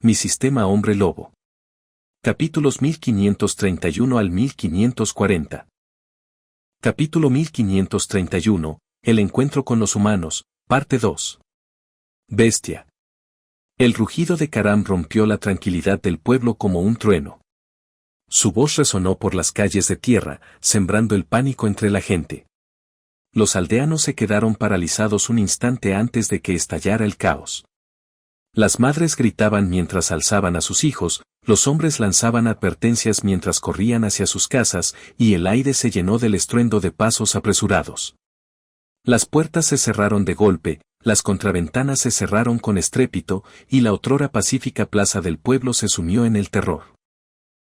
Mi sistema hombre lobo. Capítulos 1531 al 1540. Capítulo 1531, El encuentro con los humanos, parte 2. Bestia. El rugido de Karam rompió la tranquilidad del pueblo como un trueno. Su voz resonó por las calles de tierra, sembrando el pánico entre la gente. Los aldeanos se quedaron paralizados un instante antes de que estallara el caos. Las madres gritaban mientras alzaban a sus hijos, los hombres lanzaban advertencias mientras corrían hacia sus casas, y el aire se llenó del estruendo de pasos apresurados. Las puertas se cerraron de golpe, las contraventanas se cerraron con estrépito, y la otrora pacífica plaza del pueblo se sumió en el terror.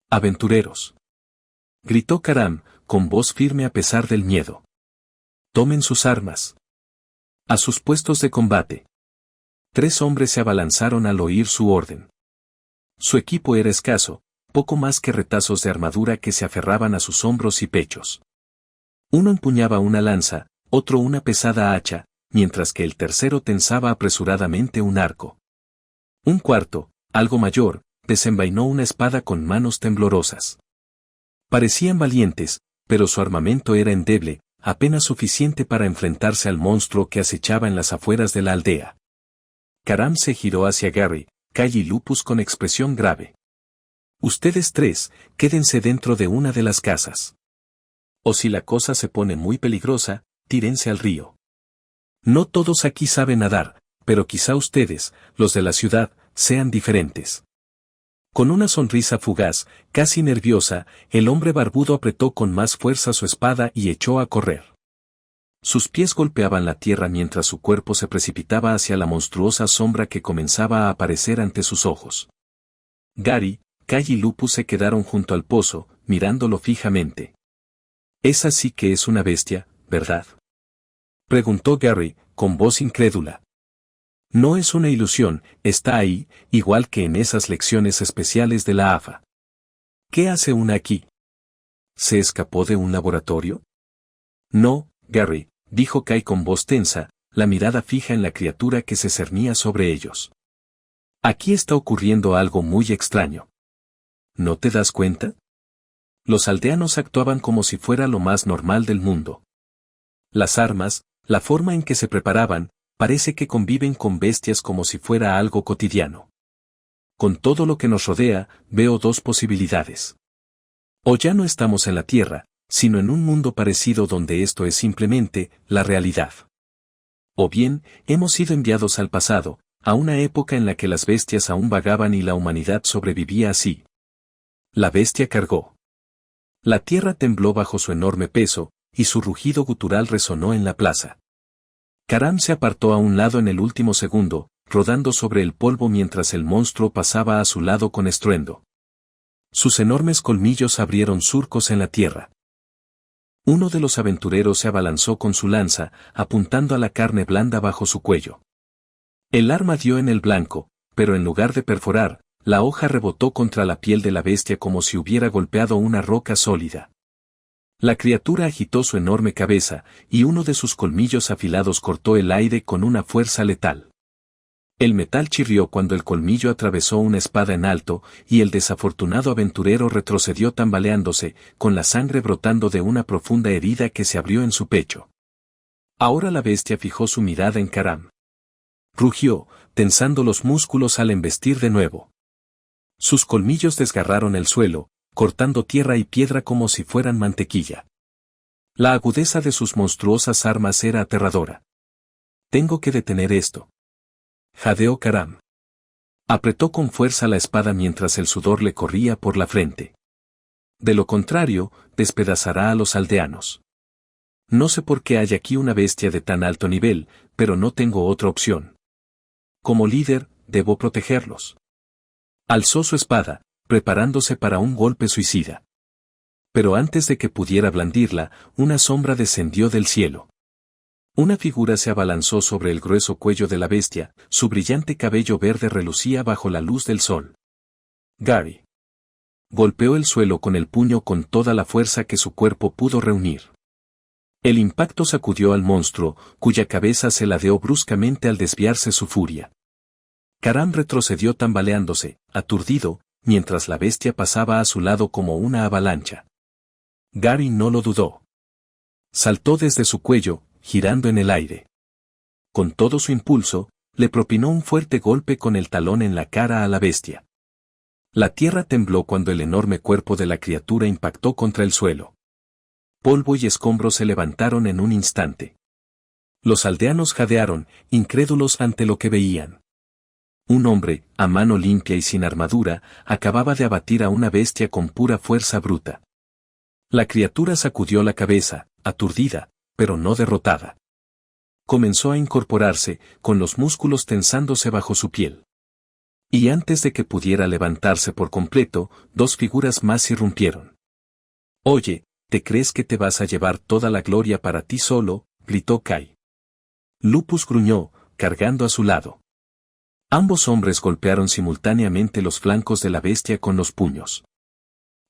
¡Aventureros!, gritó Karam, con voz firme a pesar del miedo. ¡Tomen sus armas! ¡A sus puestos de combate! 3 hombres se abalanzaron al oír su orden. Su equipo era escaso, poco más que retazos de armadura que se aferraban a sus hombros y pechos. Uno empuñaba una lanza, otro una pesada hacha, mientras que el tercero tensaba apresuradamente un arco. Un cuarto, algo mayor, desenvainó una espada con manos temblorosas. Parecían valientes, pero su armamento era endeble, apenas suficiente para enfrentarse al monstruo que acechaba en las afueras de la aldea. Karam se giró hacia Gary, Kay y Lupus con expresión grave. Ustedes 3, quédense dentro de una de las casas. O si la cosa se pone muy peligrosa, tírense al río. No todos aquí saben nadar, pero quizá ustedes, los de la ciudad, sean diferentes. Con una sonrisa fugaz, casi nerviosa, el hombre barbudo apretó con más fuerza su espada y echó a correr. Sus pies golpeaban la tierra mientras su cuerpo se precipitaba hacia la monstruosa sombra que comenzaba a aparecer ante sus ojos. Gary, Kay y Lupus se quedaron junto al pozo, mirándolo fijamente. «Esa sí que es una bestia, ¿verdad?», preguntó Gary, con voz incrédula. «No es una ilusión, está ahí, igual que en esas lecciones especiales de la AFA. ¿Qué hace una aquí? ¿Se escapó de un laboratorio?» «No, Gary», dijo Kay con voz tensa, la mirada fija en la criatura que se cernía sobre ellos. «Aquí está ocurriendo algo muy extraño. ¿No te das cuenta?» Los aldeanos actuaban como si fuera lo más normal del mundo. Las armas, la forma en que se preparaban, parece que conviven con bestias como si fuera algo cotidiano. Con todo lo que nos rodea, veo 2 posibilidades. O ya no estamos en la Tierra, sino en un mundo parecido donde esto es simplemente la realidad. O bien, hemos sido enviados al pasado, a una época en la que las bestias aún vagaban y la humanidad sobrevivía así. La bestia cargó. La tierra tembló bajo su enorme peso, y su rugido gutural resonó en la plaza. Karam se apartó a un lado en el último segundo, rodando sobre el polvo mientras el monstruo pasaba a su lado con estruendo. Sus enormes colmillos abrieron surcos en la tierra. Uno de los aventureros se abalanzó con su lanza, apuntando a la carne blanda bajo su cuello. El arma dio en el blanco, pero en lugar de perforar, la hoja rebotó contra la piel de la bestia como si hubiera golpeado una roca sólida. La criatura agitó su enorme cabeza, y uno de sus colmillos afilados cortó el aire con una fuerza letal. El metal chirrió cuando el colmillo atravesó una espada en alto, y el desafortunado aventurero retrocedió tambaleándose, con la sangre brotando de una profunda herida que se abrió en su pecho. Ahora la bestia fijó su mirada en Karam. Rugió, tensando los músculos al embestir de nuevo. Sus colmillos desgarraron el suelo, cortando tierra y piedra como si fueran mantequilla. La agudeza de sus monstruosas armas era aterradora. «Tengo que detener esto», jadeó Karam. Apretó con fuerza la espada mientras el sudor le corría por la frente. De lo contrario, despedazará a los aldeanos. No sé por qué hay aquí una bestia de tan alto nivel, pero no tengo otra opción. Como líder, debo protegerlos. Alzó su espada, preparándose para un golpe suicida. Pero antes de que pudiera blandirla, una sombra descendió del cielo. Una figura se abalanzó sobre el grueso cuello de la bestia, su brillante cabello verde relucía bajo la luz del sol. Gary golpeó el suelo con el puño con toda la fuerza que su cuerpo pudo reunir. El impacto sacudió al monstruo, cuya cabeza se ladeó bruscamente al desviarse su furia. Karam retrocedió tambaleándose, aturdido, mientras la bestia pasaba a su lado como una avalancha. Gary no lo dudó. Saltó desde su cuello, girando en el aire. Con todo su impulso, le propinó un fuerte golpe con el talón en la cara a la bestia. La tierra tembló cuando el enorme cuerpo de la criatura impactó contra el suelo. Polvo y escombros se levantaron en un instante. Los aldeanos jadearon, incrédulos ante lo que veían. Un hombre, a mano limpia y sin armadura, acababa de abatir a una bestia con pura fuerza bruta. La criatura sacudió la cabeza, aturdida, pero no derrotada. Comenzó a incorporarse, con los músculos tensándose bajo su piel. Y antes de que pudiera levantarse por completo, dos figuras más irrumpieron. «Oye, ¿te crees que te vas a llevar toda la gloria para ti solo?», gritó Kai. Lupus gruñó, cargando a su lado. Ambos hombres golpearon simultáneamente los flancos de la bestia con los puños.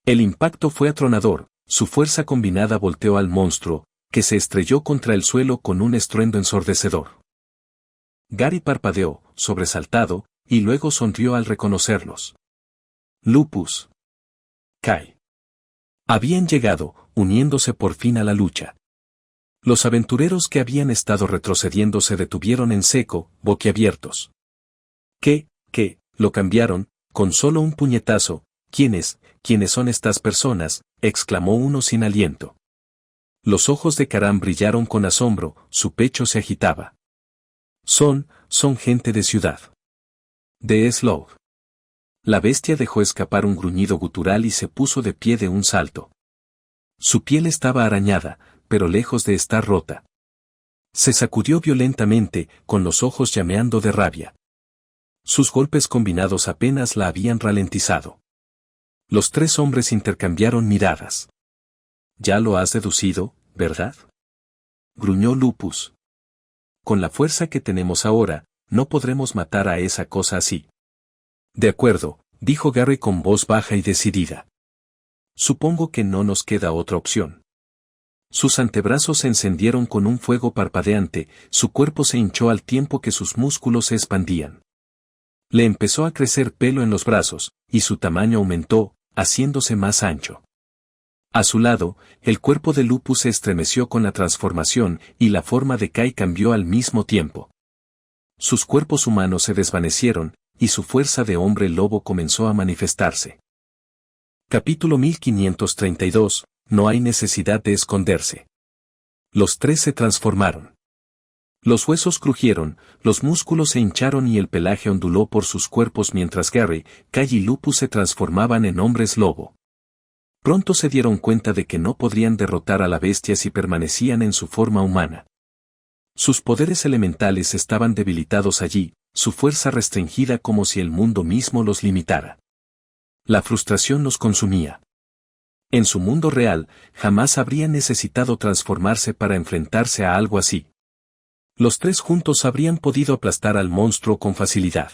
El impacto fue atronador, su fuerza combinada volteó al monstruo, que se estrelló contra el suelo con un estruendo ensordecedor. Gary parpadeó, sobresaltado, y luego sonrió al reconocerlos. Lupus. Kai. Habían llegado, uniéndose por fin a la lucha. Los aventureros que habían estado retrocediendo se detuvieron en seco, boquiabiertos. ¿Qué? Lo cambiaron, con solo un puñetazo. ¿Quiénes son estas personas?, exclamó uno sin aliento. Los ojos de Karam brillaron con asombro, su pecho se agitaba. Son gente de ciudad. De Slough. La bestia dejó escapar un gruñido gutural y se puso de pie de un salto. Su piel estaba arañada, pero lejos de estar rota. Se sacudió violentamente, con los ojos llameando de rabia. Sus golpes combinados apenas la habían ralentizado. Los tres hombres intercambiaron miradas. «Ya lo has deducido, ¿verdad?», gruñó Lupus. «Con la fuerza que tenemos ahora, no podremos matar a esa cosa así». «De acuerdo», dijo Gary con voz baja y decidida. «Supongo que no nos queda otra opción». Sus antebrazos se encendieron con un fuego parpadeante, su cuerpo se hinchó al tiempo que sus músculos se expandían. Le empezó a crecer pelo en los brazos, y su tamaño aumentó, haciéndose más ancho. A su lado, el cuerpo de Lupus se estremeció con la transformación y la forma de Kai cambió al mismo tiempo. Sus cuerpos humanos se desvanecieron, y su fuerza de hombre lobo comenzó a manifestarse. Capítulo 1532. No hay necesidad de esconderse. Los tres se transformaron. Los huesos crujieron, los músculos se hincharon y el pelaje onduló por sus cuerpos mientras Gary, Kai y Lupus se transformaban en hombres lobo. Pronto se dieron cuenta de que no podrían derrotar a la bestia si permanecían en su forma humana. Sus poderes elementales estaban debilitados allí, su fuerza restringida como si el mundo mismo los limitara. La frustración los consumía. En su mundo real, jamás habrían necesitado transformarse para enfrentarse a algo así. Los tres juntos habrían podido aplastar al monstruo con facilidad.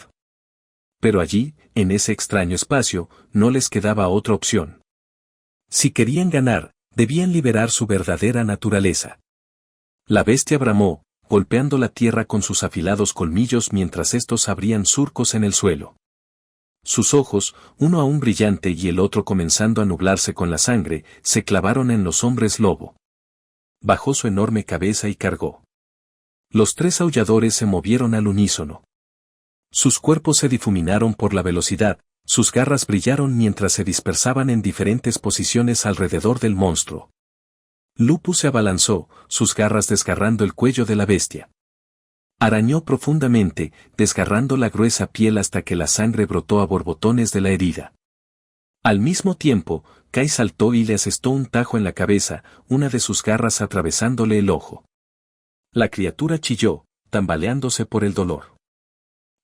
Pero allí, en ese extraño espacio, no les quedaba otra opción. Si querían ganar, debían liberar su verdadera naturaleza. La bestia bramó, golpeando la tierra con sus afilados colmillos mientras estos abrían surcos en el suelo. Sus ojos, uno aún brillante y el otro comenzando a nublarse con la sangre, se clavaron en los hombres lobo. Bajó su enorme cabeza y cargó. Los tres aulladores se movieron al unísono. Sus cuerpos se difuminaron por la velocidad, sus garras brillaron mientras se dispersaban en diferentes posiciones alrededor del monstruo. Lupus se abalanzó, sus garras desgarrando el cuello de la bestia. Arañó profundamente, desgarrando la gruesa piel hasta que la sangre brotó a borbotones de la herida. Al mismo tiempo, Kai saltó y le asestó un tajo en la cabeza, una de sus garras atravesándole el ojo. La criatura chilló, tambaleándose por el dolor.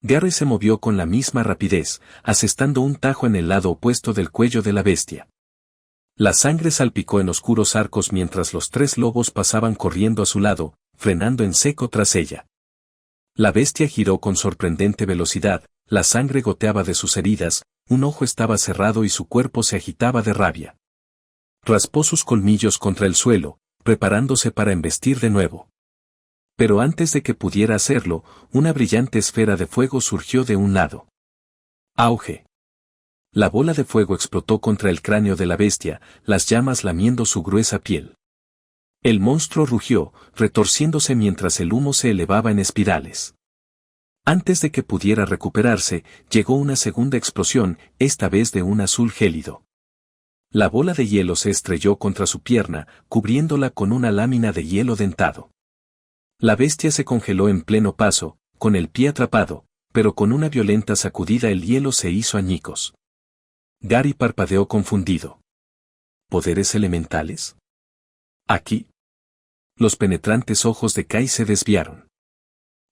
Gary se movió con la misma rapidez, asestando un tajo en el lado opuesto del cuello de la bestia. La sangre salpicó en oscuros arcos mientras los tres lobos pasaban corriendo a su lado, frenando en seco tras ella. La bestia giró con sorprendente velocidad, la sangre goteaba de sus heridas, un ojo estaba cerrado y su cuerpo se agitaba de rabia. Raspó sus colmillos contra el suelo, preparándose para embestir de nuevo. Pero antes de que pudiera hacerlo, una brillante esfera de fuego surgió de un lado. Auge. La bola de fuego explotó contra el cráneo de la bestia, las llamas lamiendo su gruesa piel. El monstruo rugió, retorciéndose mientras el humo se elevaba en espirales. Antes de que pudiera recuperarse, llegó una segunda explosión, esta vez de un azul gélido. La bola de hielo se estrelló contra su pierna, cubriéndola con una lámina de hielo dentado. La bestia se congeló en pleno paso, con el pie atrapado, pero con una violenta sacudida el hielo se hizo añicos. Gary parpadeó confundido. ¿Poderes elementales? ¿Aquí? Los penetrantes ojos de Kai se desviaron.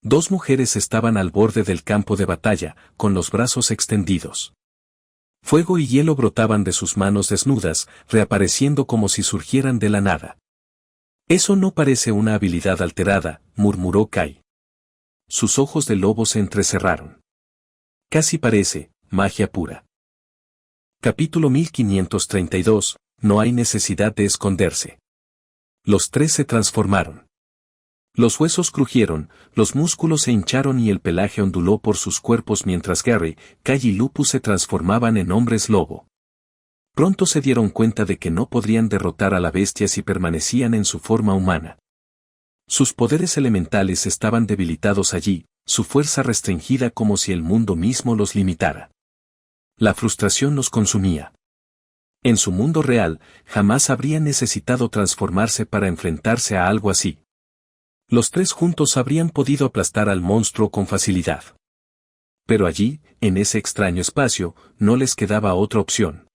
Dos mujeres estaban al borde del campo de batalla, con los brazos extendidos. Fuego y hielo brotaban de sus manos desnudas, reapareciendo como si surgieran de la nada. Eso no parece una habilidad alterada, murmuró Kai. Sus ojos de lobo se entrecerraron. Casi parece magia pura. Capítulo 1532. No hay necesidad de esconderse. Los tres se transformaron. Los huesos crujieron, los músculos se hincharon y el pelaje onduló por sus cuerpos mientras Gary, Kai y Lupus se transformaban en hombres lobo. Pronto se dieron cuenta de que no podrían derrotar a la bestia si permanecían en su forma humana. Sus poderes elementales estaban debilitados allí, su fuerza restringida como si el mundo mismo los limitara. La frustración los consumía. En su mundo real, jamás habrían necesitado transformarse para enfrentarse a algo así. Los tres juntos habrían podido aplastar al monstruo con facilidad. Pero allí, en ese extraño espacio, no les quedaba otra opción.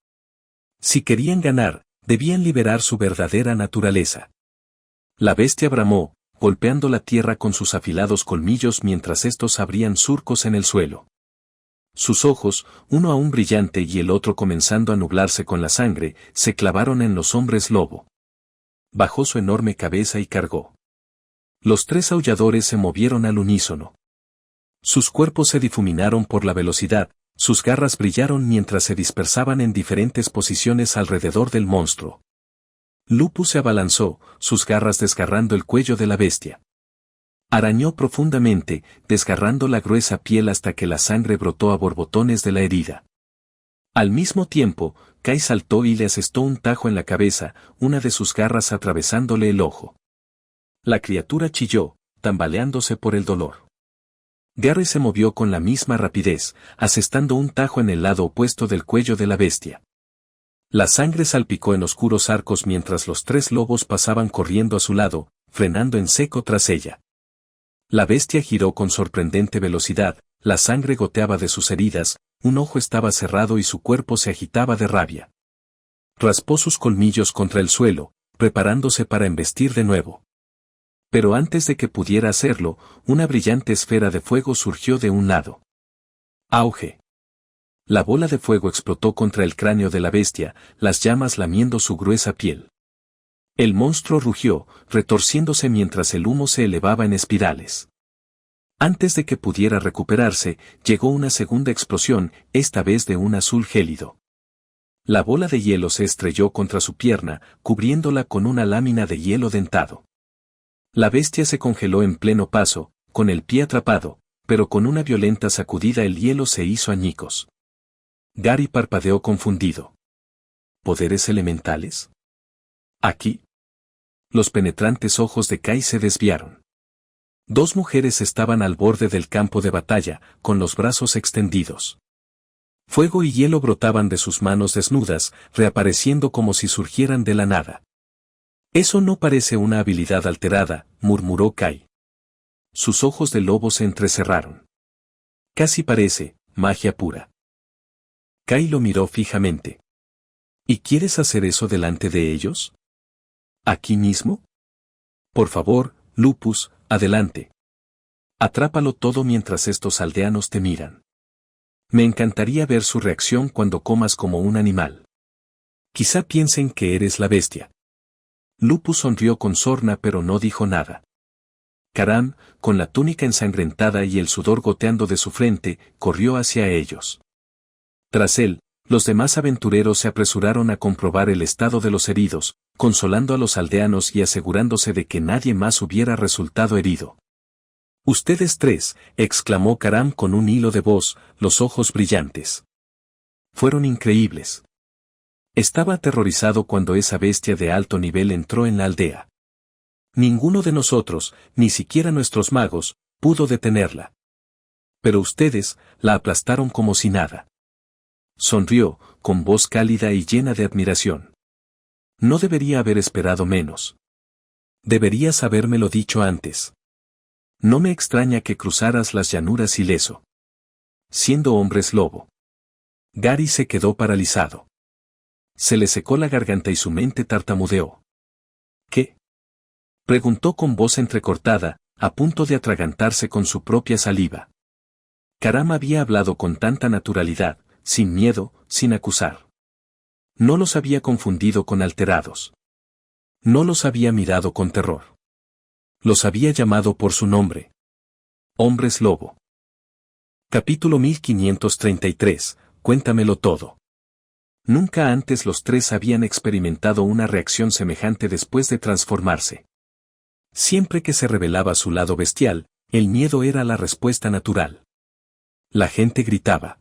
Si querían ganar, debían liberar su verdadera naturaleza. La bestia bramó, golpeando la tierra con sus afilados colmillos mientras estos abrían surcos en el suelo. Sus ojos, uno aún brillante y el otro comenzando a nublarse con la sangre, se clavaron en los hombres lobo. Bajó su enorme cabeza y cargó. Los tres aulladores se movieron al unísono. Sus cuerpos se difuminaron por la velocidad, sus garras brillaron mientras se dispersaban en diferentes posiciones alrededor del monstruo. Lupus se abalanzó, sus garras desgarrando el cuello de la bestia. Arañó profundamente, desgarrando la gruesa piel hasta que la sangre brotó a borbotones de la herida. Al mismo tiempo, Kai saltó y le asestó un tajo en la cabeza, una de sus garras atravesándole el ojo. La criatura chilló, tambaleándose por el dolor. Gary se movió con la misma rapidez, asestando un tajo en el lado opuesto del cuello de la bestia. La sangre salpicó en oscuros arcos mientras los tres lobos pasaban corriendo a su lado, frenando en seco tras ella. La bestia giró con sorprendente velocidad, la sangre goteaba de sus heridas, un ojo estaba cerrado y su cuerpo se agitaba de rabia. Raspó sus colmillos contra el suelo, preparándose para embestir de nuevo. Pero antes de que pudiera hacerlo, una brillante esfera de fuego surgió de un lado. Auge. La bola de fuego explotó contra el cráneo de la bestia, las llamas lamiendo su gruesa piel. El monstruo rugió, retorciéndose mientras el humo se elevaba en espirales. Antes de que pudiera recuperarse, llegó una segunda explosión, esta vez de un azul gélido. La bola de hielo se estrelló contra su pierna, cubriéndola con una lámina de hielo dentado. La bestia se congeló en pleno paso, con el pie atrapado, pero con una violenta sacudida el hielo se hizo añicos. Gary parpadeó confundido. ¿Poderes elementales? ¿Aquí? Los penetrantes ojos de Kai se desviaron. Dos mujeres estaban al borde del campo de batalla, con los brazos extendidos. Fuego y hielo brotaban de sus manos desnudas, reapareciendo como si surgieran de la nada. Eso no parece una habilidad alterada, murmuró Kai. Sus ojos de lobo se entrecerraron. Casi parece magia pura. Kai lo miró fijamente. ¿Y quieres hacer eso delante de ellos? ¿Aquí mismo? Por favor, Lupus, adelante. Atrápalo todo mientras estos aldeanos te miran. Me encantaría ver su reacción cuando comas como un animal. Quizá piensen que eres la bestia. Lupus sonrió con sorna pero no dijo nada. Karam, con la túnica ensangrentada y el sudor goteando de su frente, corrió hacia ellos. Tras él, Los demás aventureros se apresuraron a comprobar el estado de los heridos, consolando a los aldeanos y asegurándose de que nadie más hubiera resultado herido. «Ustedes tres», exclamó Karam con un hilo de voz, los ojos brillantes. Fueron increíbles. Estaba aterrorizado cuando esa bestia de alto nivel entró en la aldea. Ninguno de nosotros, ni siquiera nuestros magos, pudo detenerla. Pero ustedes, la aplastaron como si nada. Sonrió, con voz cálida y llena de admiración. No debería haber esperado menos. Deberías habérmelo dicho antes. No me extraña que cruzaras las llanuras ileso. Siendo hombres lobo. Gary se quedó paralizado. Se le secó la garganta y su mente tartamudeó. ¿Qué? Preguntó con voz entrecortada, a punto de atragantarse con su propia saliva. Karam había hablado con tanta naturalidad, sin miedo, sin acusar. No los había confundido con alterados. No los había mirado con terror. Los había llamado por su nombre. Hombres lobo. Capítulo 1533, cuéntamelo todo. Nunca antes los tres habían experimentado una reacción semejante después de transformarse. Siempre que se revelaba su lado bestial, el miedo era la respuesta natural. La gente gritaba.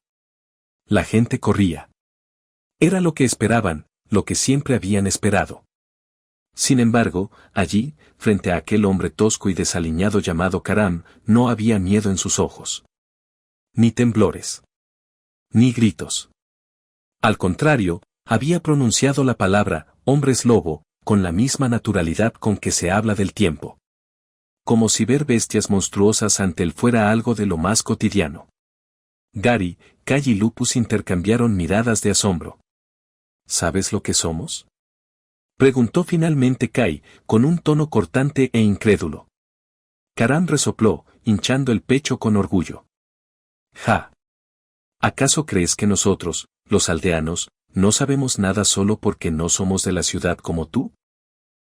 La gente corría. Era lo que esperaban, lo que siempre habían esperado. Sin embargo, allí, frente a aquel hombre tosco y desaliñado llamado Karam, no había miedo en sus ojos. Ni temblores. Ni gritos. Al contrario, había pronunciado la palabra, hombres lobo, con la misma naturalidad con que se habla del tiempo. Como si ver bestias monstruosas ante él fuera algo de lo más cotidiano. Gary, Kai y Lupus intercambiaron miradas de asombro. ¿Sabes lo que somos? Preguntó finalmente Kai, con un tono cortante e incrédulo. Karam resopló, hinchando el pecho con orgullo. ¡Ja! ¿Acaso crees que nosotros, los aldeanos, no sabemos nada solo porque no somos de la ciudad como tú?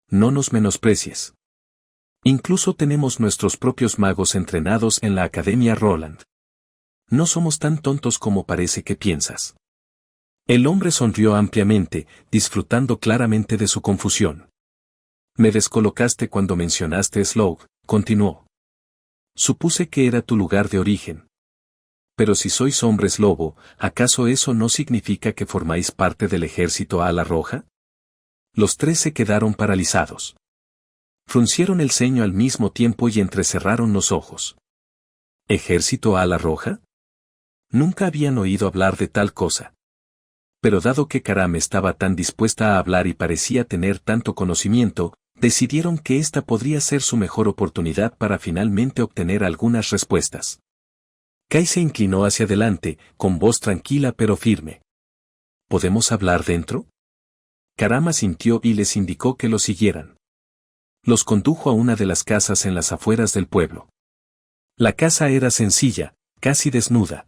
No nos menosprecies. Incluso tenemos nuestros propios magos entrenados en la Academia Roland. No somos tan tontos como parece que piensas. El hombre sonrió ampliamente, disfrutando claramente de su confusión. Me descolocaste cuando mencionaste Slough, continuó. Supuse que era tu lugar de origen. Pero si sois hombres lobo, ¿acaso eso no significa que formáis parte del ejército ala roja? Los tres se quedaron paralizados. Fruncieron el ceño al mismo tiempo y entrecerraron los ojos. ¿Ejército ala roja? Nunca habían oído hablar de tal cosa. Pero dado que Karam estaba tan dispuesta a hablar y parecía tener tanto conocimiento, decidieron que esta podría ser su mejor oportunidad para finalmente obtener algunas respuestas. Kai se inclinó hacia adelante, con voz tranquila pero firme. ¿Podemos hablar dentro? Karam asintió y les indicó que lo siguieran. Los condujo a una de las casas en las afueras del pueblo. La casa era sencilla, casi desnuda.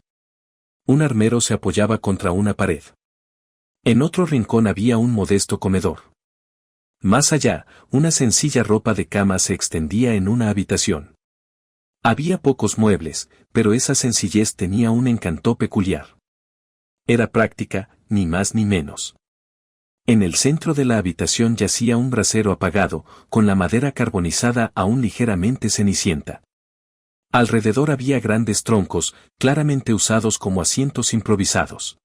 Un armero se apoyaba contra una pared. En otro rincón había un modesto comedor. Más allá, una sencilla ropa de cama se extendía en una habitación. Había pocos muebles, pero esa sencillez tenía un encanto peculiar. Era práctica, ni más ni menos. En el centro de la habitación yacía un brasero apagado, con la madera carbonizada aún ligeramente cenicienta. Alrededor había grandes troncos, claramente usados como asientos improvisados.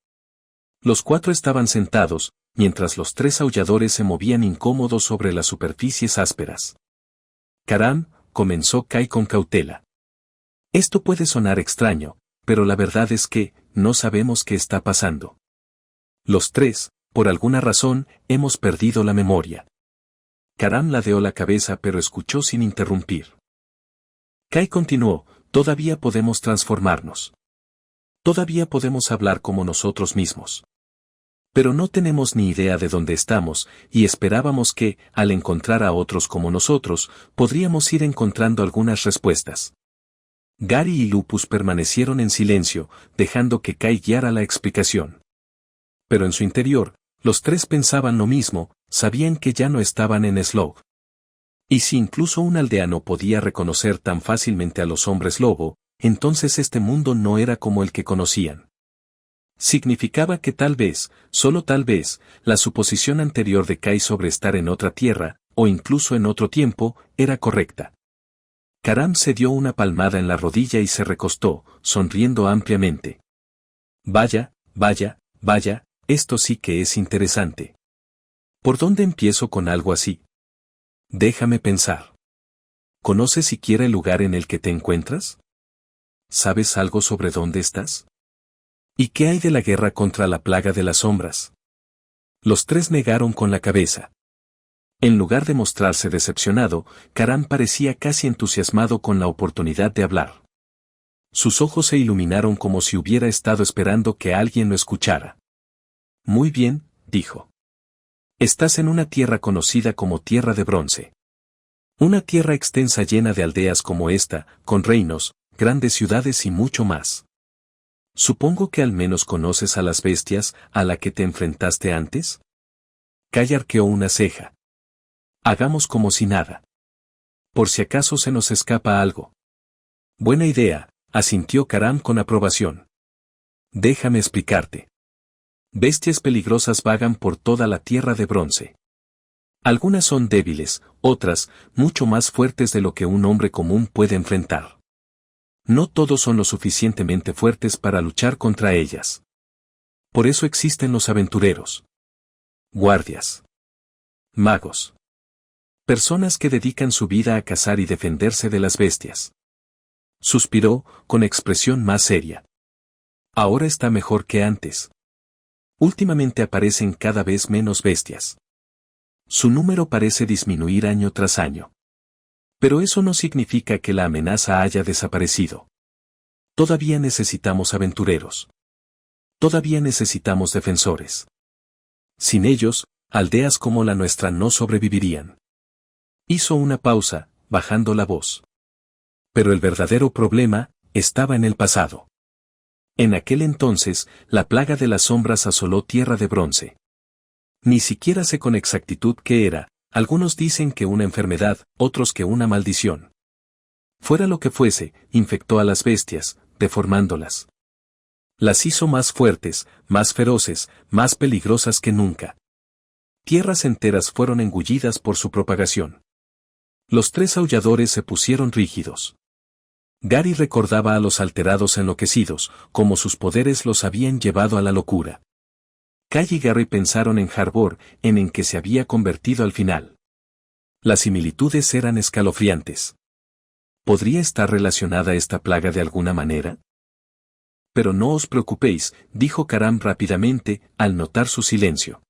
Los cuatro estaban sentados, mientras los tres aulladores se movían incómodos sobre las superficies ásperas. Karam, comenzó Kai con cautela. Esto puede sonar extraño, pero la verdad es que, no sabemos qué está pasando. Los tres, por alguna razón, hemos perdido la memoria. Karam ladeó la cabeza pero escuchó sin interrumpir. Kai continuó, todavía podemos transformarnos. Todavía podemos hablar como nosotros mismos. Pero no tenemos ni idea de dónde estamos, y esperábamos que, al encontrar a otros como nosotros, podríamos ir encontrando algunas respuestas. Gary y Lupus permanecieron en silencio, dejando que Kai guiara la explicación. Pero en su interior, los tres pensaban lo mismo, sabían que ya no estaban en Slough. Y si incluso un aldeano podía reconocer tan fácilmente a los hombres lobo, entonces este mundo no era como el que conocían. Significaba que tal vez, solo tal vez, la suposición anterior de Kai sobre estar en otra tierra, o incluso en otro tiempo, era correcta. Karam se dio una palmada en la rodilla y se recostó, sonriendo ampliamente. Vaya, vaya, vaya, esto sí que es interesante. ¿Por dónde empiezo con algo así? Déjame pensar. ¿Conoces siquiera el lugar en el que te encuentras? ¿Sabes algo sobre dónde estás? ¿Y qué hay de la guerra contra la plaga de las sombras? Los tres negaron con la cabeza. En lugar de mostrarse decepcionado, Karam parecía casi entusiasmado con la oportunidad de hablar. Sus ojos se iluminaron como si hubiera estado esperando que alguien lo escuchara. Muy bien, dijo. Estás en una tierra conocida como Tierra de Bronce. Una tierra extensa llena de aldeas como esta, con reinos, grandes ciudades y mucho más. Supongo que al menos conoces a las bestias a la que te enfrentaste antes. Kai arqueó una ceja. Hagamos como si nada. Por si acaso se nos escapa algo. Buena idea, asintió Karam con aprobación. Déjame explicarte. Bestias peligrosas vagan por toda la Tierra de Bronce. Algunas son débiles, otras, mucho más fuertes de lo que un hombre común puede enfrentar. No todos son lo suficientemente fuertes para luchar contra ellas. Por eso existen los aventureros. Guardias. Magos. Personas que dedican su vida a cazar y defenderse de las bestias. Suspiró, con expresión más seria. Ahora está mejor que antes. Últimamente aparecen cada vez menos bestias. Su número parece disminuir año tras año. Pero eso no significa que la amenaza haya desaparecido. Todavía necesitamos aventureros. Todavía necesitamos defensores. Sin ellos, aldeas como la nuestra no sobrevivirían. Hizo una pausa, bajando la voz. Pero el verdadero problema estaba en el pasado. En aquel entonces, la plaga de las sombras asoló Tierra de Bronce. Ni siquiera sé con exactitud qué era, algunos dicen que una enfermedad, otros que una maldición. Fuera lo que fuese, infectó a las bestias, deformándolas. Las hizo más fuertes, más feroces, más peligrosas que nunca. Tierras enteras fueron engullidas por su propagación. Los tres aulladores se pusieron rígidos. Gary recordaba a los alterados enloquecidos, como sus poderes los habían llevado a la locura. Kai y Gary pensaron en Harbor, en que se había convertido al final. Las similitudes eran escalofriantes. ¿Podría estar relacionada esta plaga de alguna manera? Pero no os preocupéis, dijo Karam rápidamente, al notar su silencio.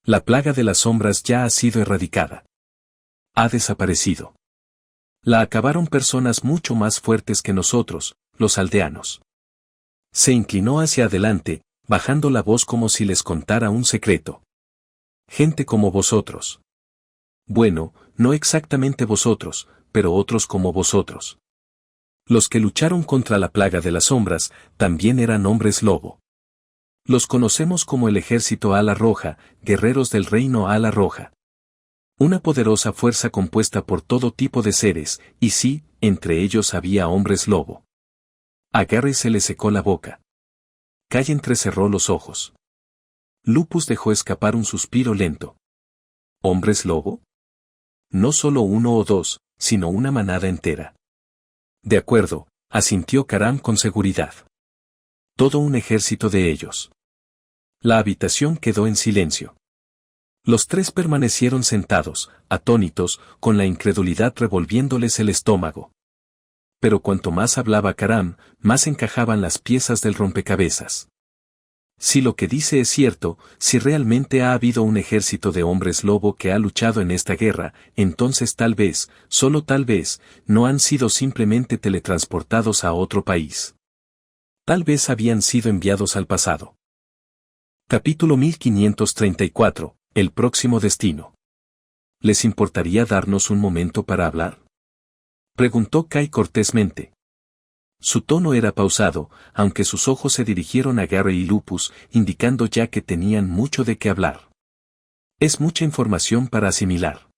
La plaga de las sombras ya ha sido erradicada. Ha desaparecido. La acabaron personas mucho más fuertes que nosotros, los aldeanos. Se inclinó hacia adelante, bajando la voz como si les contara un secreto. Gente como vosotros. Bueno, no exactamente vosotros, pero otros como vosotros. Los que lucharon contra la plaga de las sombras, también eran hombres lobo. Los conocemos como el ejército ala roja, guerreros del reino ala roja. Una poderosa fuerza compuesta por todo tipo de seres, y sí, entre ellos había hombres lobo. A Gary se le secó la boca. Kai entrecerró los ojos. Lupus dejó escapar un suspiro lento. ¿Hombres lobo? No solo uno o dos, sino una manada entera. De acuerdo, asintió Karam con seguridad. Todo un ejército de ellos. La habitación quedó en silencio. Los tres permanecieron sentados, atónitos, con la incredulidad revolviéndoles el estómago. Pero cuanto más hablaba Karam, más encajaban las piezas del rompecabezas. Si lo que dice es cierto, si realmente ha habido un ejército de hombres lobo que ha luchado en esta guerra, entonces tal vez, solo tal vez, no han sido simplemente teletransportados a otro país. Tal vez habían sido enviados al pasado. Capítulo 1534. El próximo destino. ¿Les importaría darnos un momento para hablar? Preguntó Kai cortésmente. Su tono era pausado, aunque sus ojos se dirigieron a Gary y Lupus, indicando ya que tenían mucho de qué hablar. Es mucha información para asimilar.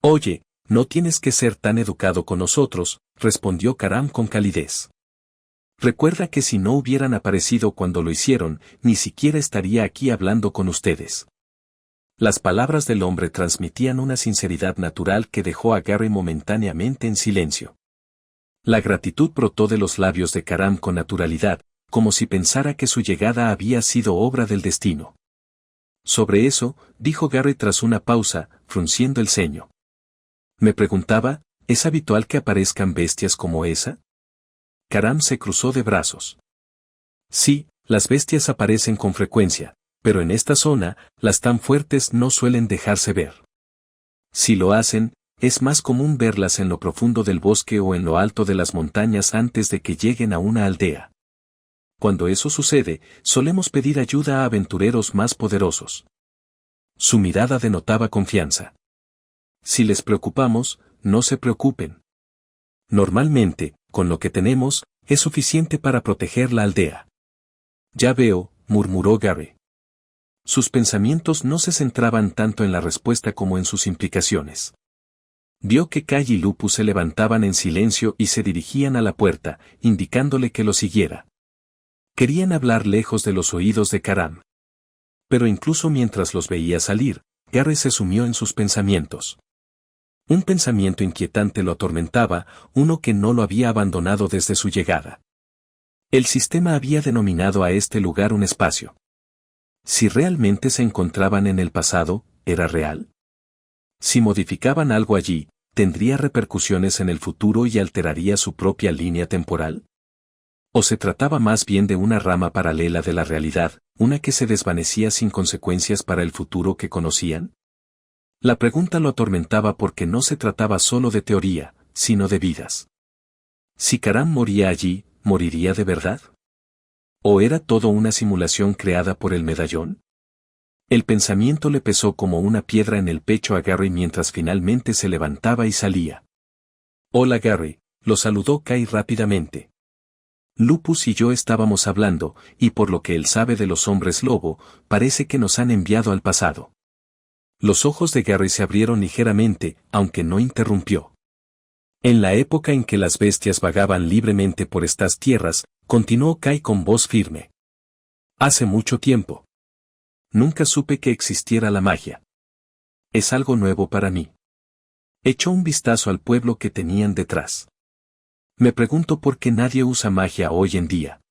Oye, no tienes que ser tan educado con nosotros, respondió Karam con calidez. Recuerda que si no hubieran aparecido cuando lo hicieron, ni siquiera estaría aquí hablando con ustedes. Las palabras del hombre transmitían una sinceridad natural que dejó a Gary momentáneamente en silencio. La gratitud brotó de los labios de Karam con naturalidad, como si pensara que su llegada había sido obra del destino. Sobre eso, dijo Gary tras una pausa, frunciendo el ceño. Me preguntaba, ¿es habitual que aparezcan bestias como esa? Karam se cruzó de brazos. Sí, las bestias aparecen con frecuencia, pero en esta zona, las tan fuertes no suelen dejarse ver. Si lo hacen, es más común verlas en lo profundo del bosque o en lo alto de las montañas antes de que lleguen a una aldea. Cuando eso sucede, solemos pedir ayuda a aventureros más poderosos. Su mirada denotaba confianza. Si les preocupamos, no se preocupen. Normalmente, con lo que tenemos, es suficiente para proteger la aldea. Ya veo, murmuró Gary. Sus pensamientos no se centraban tanto en la respuesta como en sus implicaciones. Vio que Kai y Lupus se levantaban en silencio y se dirigían a la puerta, indicándole que lo siguiera. Querían hablar lejos de los oídos de Karam. Pero incluso mientras los veía salir, Gary se sumió en sus pensamientos. Un pensamiento inquietante lo atormentaba, uno que no lo había abandonado desde su llegada. El sistema había denominado a este lugar un espacio. Si realmente se encontraban en el pasado, ¿era real? Si modificaban algo allí, ¿tendría repercusiones en el futuro y alteraría su propia línea temporal? ¿O se trataba más bien de una rama paralela de la realidad, una que se desvanecía sin consecuencias para el futuro que conocían? La pregunta lo atormentaba porque no se trataba solo de teoría, sino de vidas. Si Karam moría allí, ¿moriría de verdad? ¿O era todo una simulación creada por el medallón? El pensamiento le pesó como una piedra en el pecho a Gary mientras finalmente se levantaba y salía. Hola Gary, lo saludó Kai rápidamente. Lupus y yo estábamos hablando, y por lo que él sabe de los hombres lobo, parece que nos han enviado al pasado. Los ojos de Gary se abrieron ligeramente, aunque no interrumpió. En la época en que las bestias vagaban libremente por estas tierras, continuó Kai con voz firme. Hace mucho tiempo. Nunca supe que existiera la magia. Es algo nuevo para mí. Echó un vistazo al pueblo que tenían detrás. Me pregunto por qué nadie usa magia hoy en día.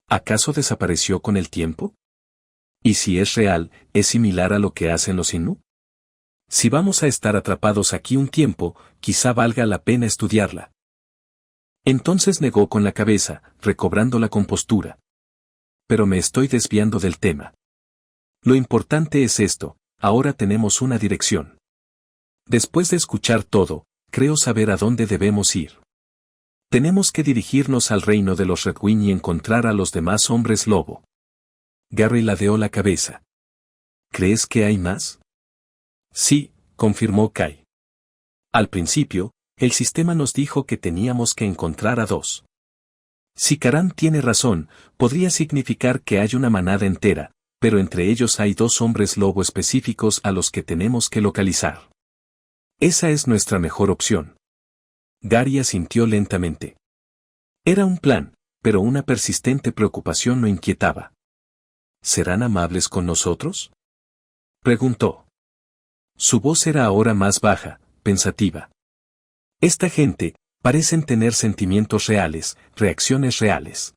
¿Acaso desapareció con el tiempo? ¿Y si es real, es similar a lo que hacen los Innu? Si vamos a estar atrapados aquí un tiempo, quizá valga la pena estudiarla. Entonces negó con la cabeza, recobrando la compostura. Pero me estoy desviando del tema. Lo importante es esto, ahora tenemos una dirección. Después de escuchar todo, creo saber a dónde debemos ir. Tenemos que dirigirnos al reino de los Redwing y encontrar a los demás hombres lobo. Gary ladeó la cabeza. ¿Crees que hay más? Sí, confirmó Kai. Al principio, el sistema nos dijo que teníamos que encontrar a dos. Si Karam tiene razón, podría significar que hay una manada entera, pero entre ellos hay dos hombres lobo específicos a los que tenemos que localizar. Esa es nuestra mejor opción. Gary asintió lentamente. Era un plan, pero una persistente preocupación lo inquietaba. ¿Serán amables con nosotros? Preguntó. Su voz era ahora más baja, pensativa. Esta gente, parecen tener sentimientos reales, reacciones reales.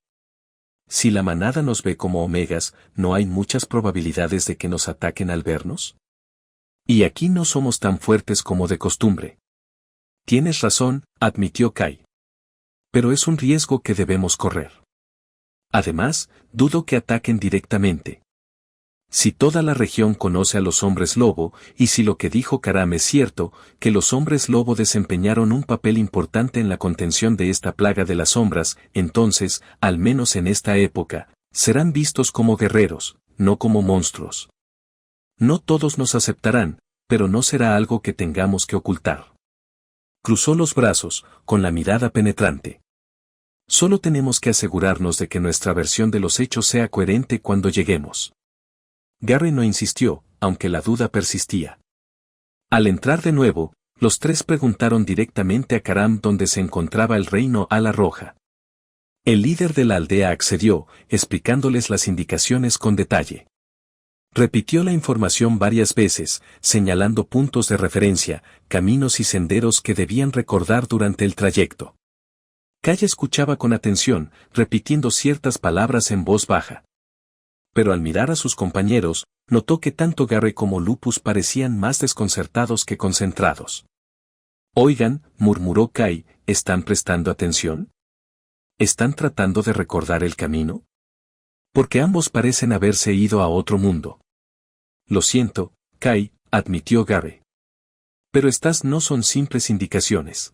Si la manada nos ve como omegas, ¿no hay muchas probabilidades de que nos ataquen al vernos? Y aquí no somos tan fuertes como de costumbre. Tienes razón, admitió Kai. Pero es un riesgo que debemos correr. Además, dudo que ataquen directamente. Si toda la región conoce a los hombres lobo, y si lo que dijo Karam es cierto, que los hombres lobo desempeñaron un papel importante en la contención de esta plaga de las sombras, entonces, al menos en esta época, serán vistos como guerreros, no como monstruos. No todos nos aceptarán, pero no será algo que tengamos que ocultar. Cruzó los brazos, con la mirada penetrante. Solo tenemos que asegurarnos de que nuestra versión de los hechos sea coherente cuando lleguemos. Gary no insistió, aunque la duda persistía. Al entrar de nuevo, los tres preguntaron directamente a Karam dónde se encontraba el reino Ala Roja. El líder de la aldea accedió, explicándoles las indicaciones con detalle. Repitió la información varias veces, señalando puntos de referencia, caminos y senderos que debían recordar durante el trayecto. Kai escuchaba con atención, repitiendo ciertas palabras en voz baja. Pero al mirar a sus compañeros, notó que tanto Gary como Lupus parecían más desconcertados que concentrados. «Oigan», murmuró Kai, ¿están prestando atención? ¿Están tratando de recordar el camino? Porque ambos parecen haberse ido a otro mundo. Lo siento, Kai, admitió Gary. Pero estas no son simples indicaciones.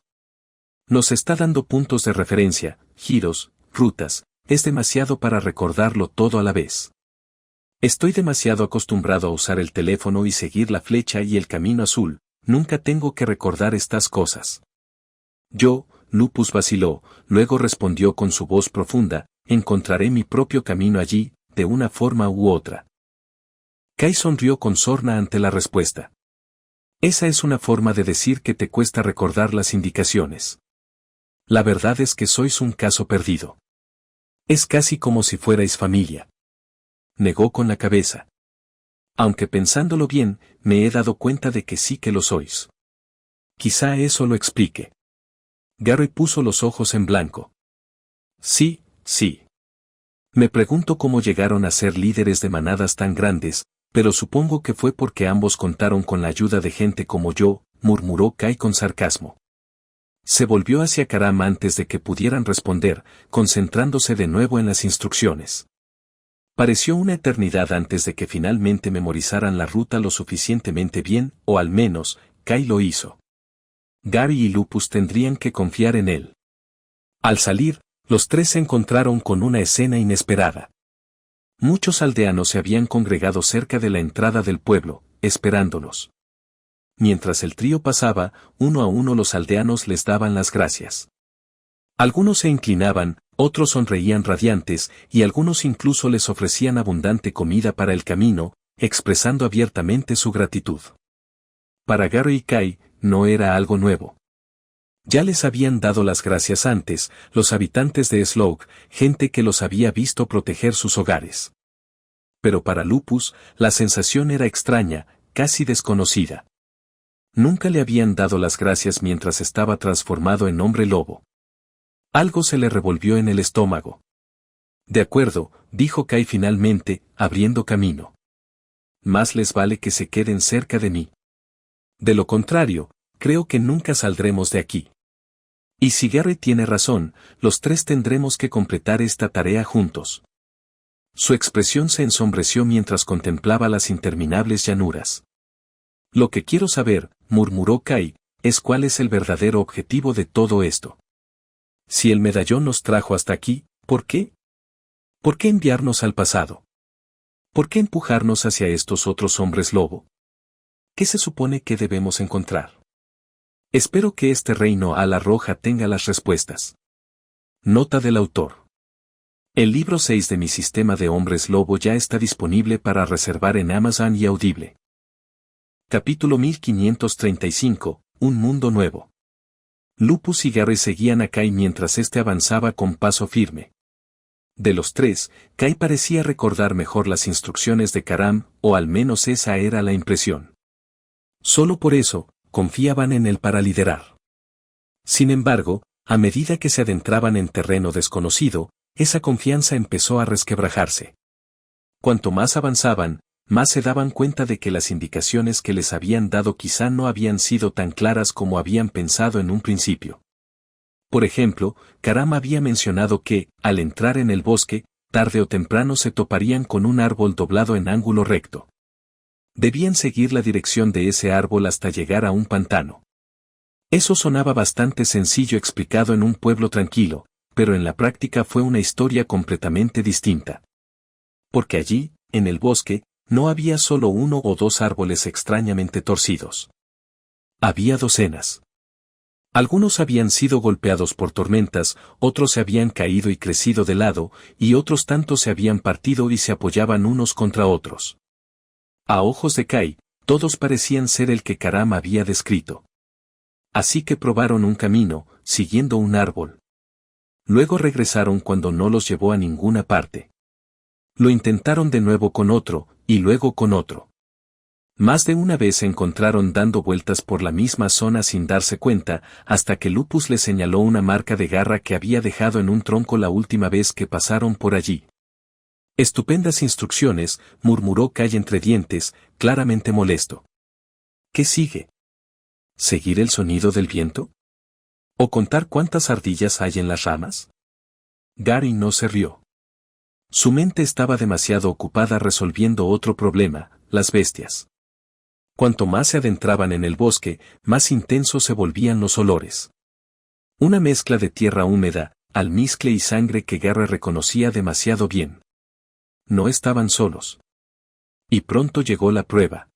Nos está dando puntos de referencia, giros, rutas, es demasiado para recordarlo todo a la vez. Estoy demasiado acostumbrado a usar el teléfono y seguir la flecha y el camino azul, nunca tengo que recordar estas cosas. Yo, Lupus vaciló, luego respondió con su voz profunda, encontraré mi propio camino allí, de una forma u otra. Kai sonrió con sorna ante la respuesta. Esa es una forma de decir que te cuesta recordar las indicaciones. La verdad es que sois un caso perdido. Es casi como si fuerais familia. Negó con la cabeza. Aunque pensándolo bien, me he dado cuenta de que sí que lo sois. Quizá eso lo explique. Gary puso los ojos en blanco. Sí, sí. Me pregunto cómo llegaron a ser líderes de manadas tan grandes, pero supongo que fue porque ambos contaron con la ayuda de gente como yo, murmuró Kai con sarcasmo. Se volvió hacia Karam antes de que pudieran responder, concentrándose de nuevo en las instrucciones. Pareció una eternidad antes de que finalmente memorizaran la ruta lo suficientemente bien, o al menos, Kai lo hizo. Gary y Lupus tendrían que confiar en él. Al salir, los tres se encontraron con una escena inesperada. Muchos aldeanos se habían congregado cerca de la entrada del pueblo, esperándolos. Mientras el trío pasaba, uno a uno los aldeanos les daban las gracias. Algunos se inclinaban, otros sonreían radiantes, y algunos incluso les ofrecían abundante comida para el camino, expresando abiertamente su gratitud. Para Gary y Kai, no era algo nuevo. Ya les habían dado las gracias antes, los habitantes de Slough, gente que los había visto proteger sus hogares. Pero para Lupus, la sensación era extraña, casi desconocida. Nunca le habían dado las gracias mientras estaba transformado en hombre lobo. Algo se le revolvió en el estómago. De acuerdo, dijo Kai finalmente, abriendo camino. Más les vale que se queden cerca de mí. De lo contrario, creo que nunca saldremos de aquí. Y si Gary tiene razón, los tres tendremos que completar esta tarea juntos. Su expresión se ensombreció mientras contemplaba las interminables llanuras. Lo que quiero saber, murmuró Kai, es cuál es el verdadero objetivo de todo esto. Si el medallón nos trajo hasta aquí, ¿por qué? ¿Por qué enviarnos al pasado? ¿Por qué empujarnos hacia estos otros hombres lobo? ¿Qué se supone que debemos encontrar? Espero que este reino ala roja tenga las respuestas. Nota del autor. El libro 6 de mi sistema de hombres lobo ya está disponible para reservar en Amazon y Audible. Capítulo 1535, Un mundo nuevo. Lupus y Gary seguían a Kai mientras éste avanzaba con paso firme. De los tres, Kai parecía recordar mejor las instrucciones de Karam, o al menos esa era la impresión. Solo por eso, confiaban en él para liderar. Sin embargo, a medida que se adentraban en terreno desconocido, esa confianza empezó a resquebrajarse. Cuanto más avanzaban, más se daban cuenta de que las indicaciones que les habían dado quizá no habían sido tan claras como habían pensado en un principio. Por ejemplo, Karam había mencionado que, al entrar en el bosque, tarde o temprano se toparían con un árbol doblado en ángulo recto. Debían seguir la dirección de ese árbol hasta llegar a un pantano. Eso sonaba bastante sencillo explicado en un pueblo tranquilo, pero en la práctica fue una historia completamente distinta. Porque allí, en el bosque, no había solo uno o dos árboles extrañamente torcidos. Había docenas. Algunos habían sido golpeados por tormentas, otros se habían caído y crecido de lado, y otros tantos se habían partido y se apoyaban unos contra otros. A ojos de Kai, todos parecían ser el que Karam había descrito. Así que probaron un camino, siguiendo un árbol. Luego regresaron cuando no los llevó a ninguna parte. Lo intentaron de nuevo con otro, y luego con otro. Más de una vez se encontraron dando vueltas por la misma zona sin darse cuenta, hasta que Lupus le señaló una marca de garra que había dejado en un tronco la última vez que pasaron por allí. Estupendas instrucciones, murmuró Kay entre dientes, claramente molesto. ¿Qué sigue? ¿Seguir el sonido del viento? ¿O contar cuántas ardillas hay en las ramas? Gary no se rió. Su mente estaba demasiado ocupada resolviendo otro problema, las bestias. Cuanto más se adentraban en el bosque, más intensos se volvían los olores. Una mezcla de tierra húmeda, almizcle y sangre que Gary reconocía demasiado bien. No estaban solos. Y pronto llegó la prueba.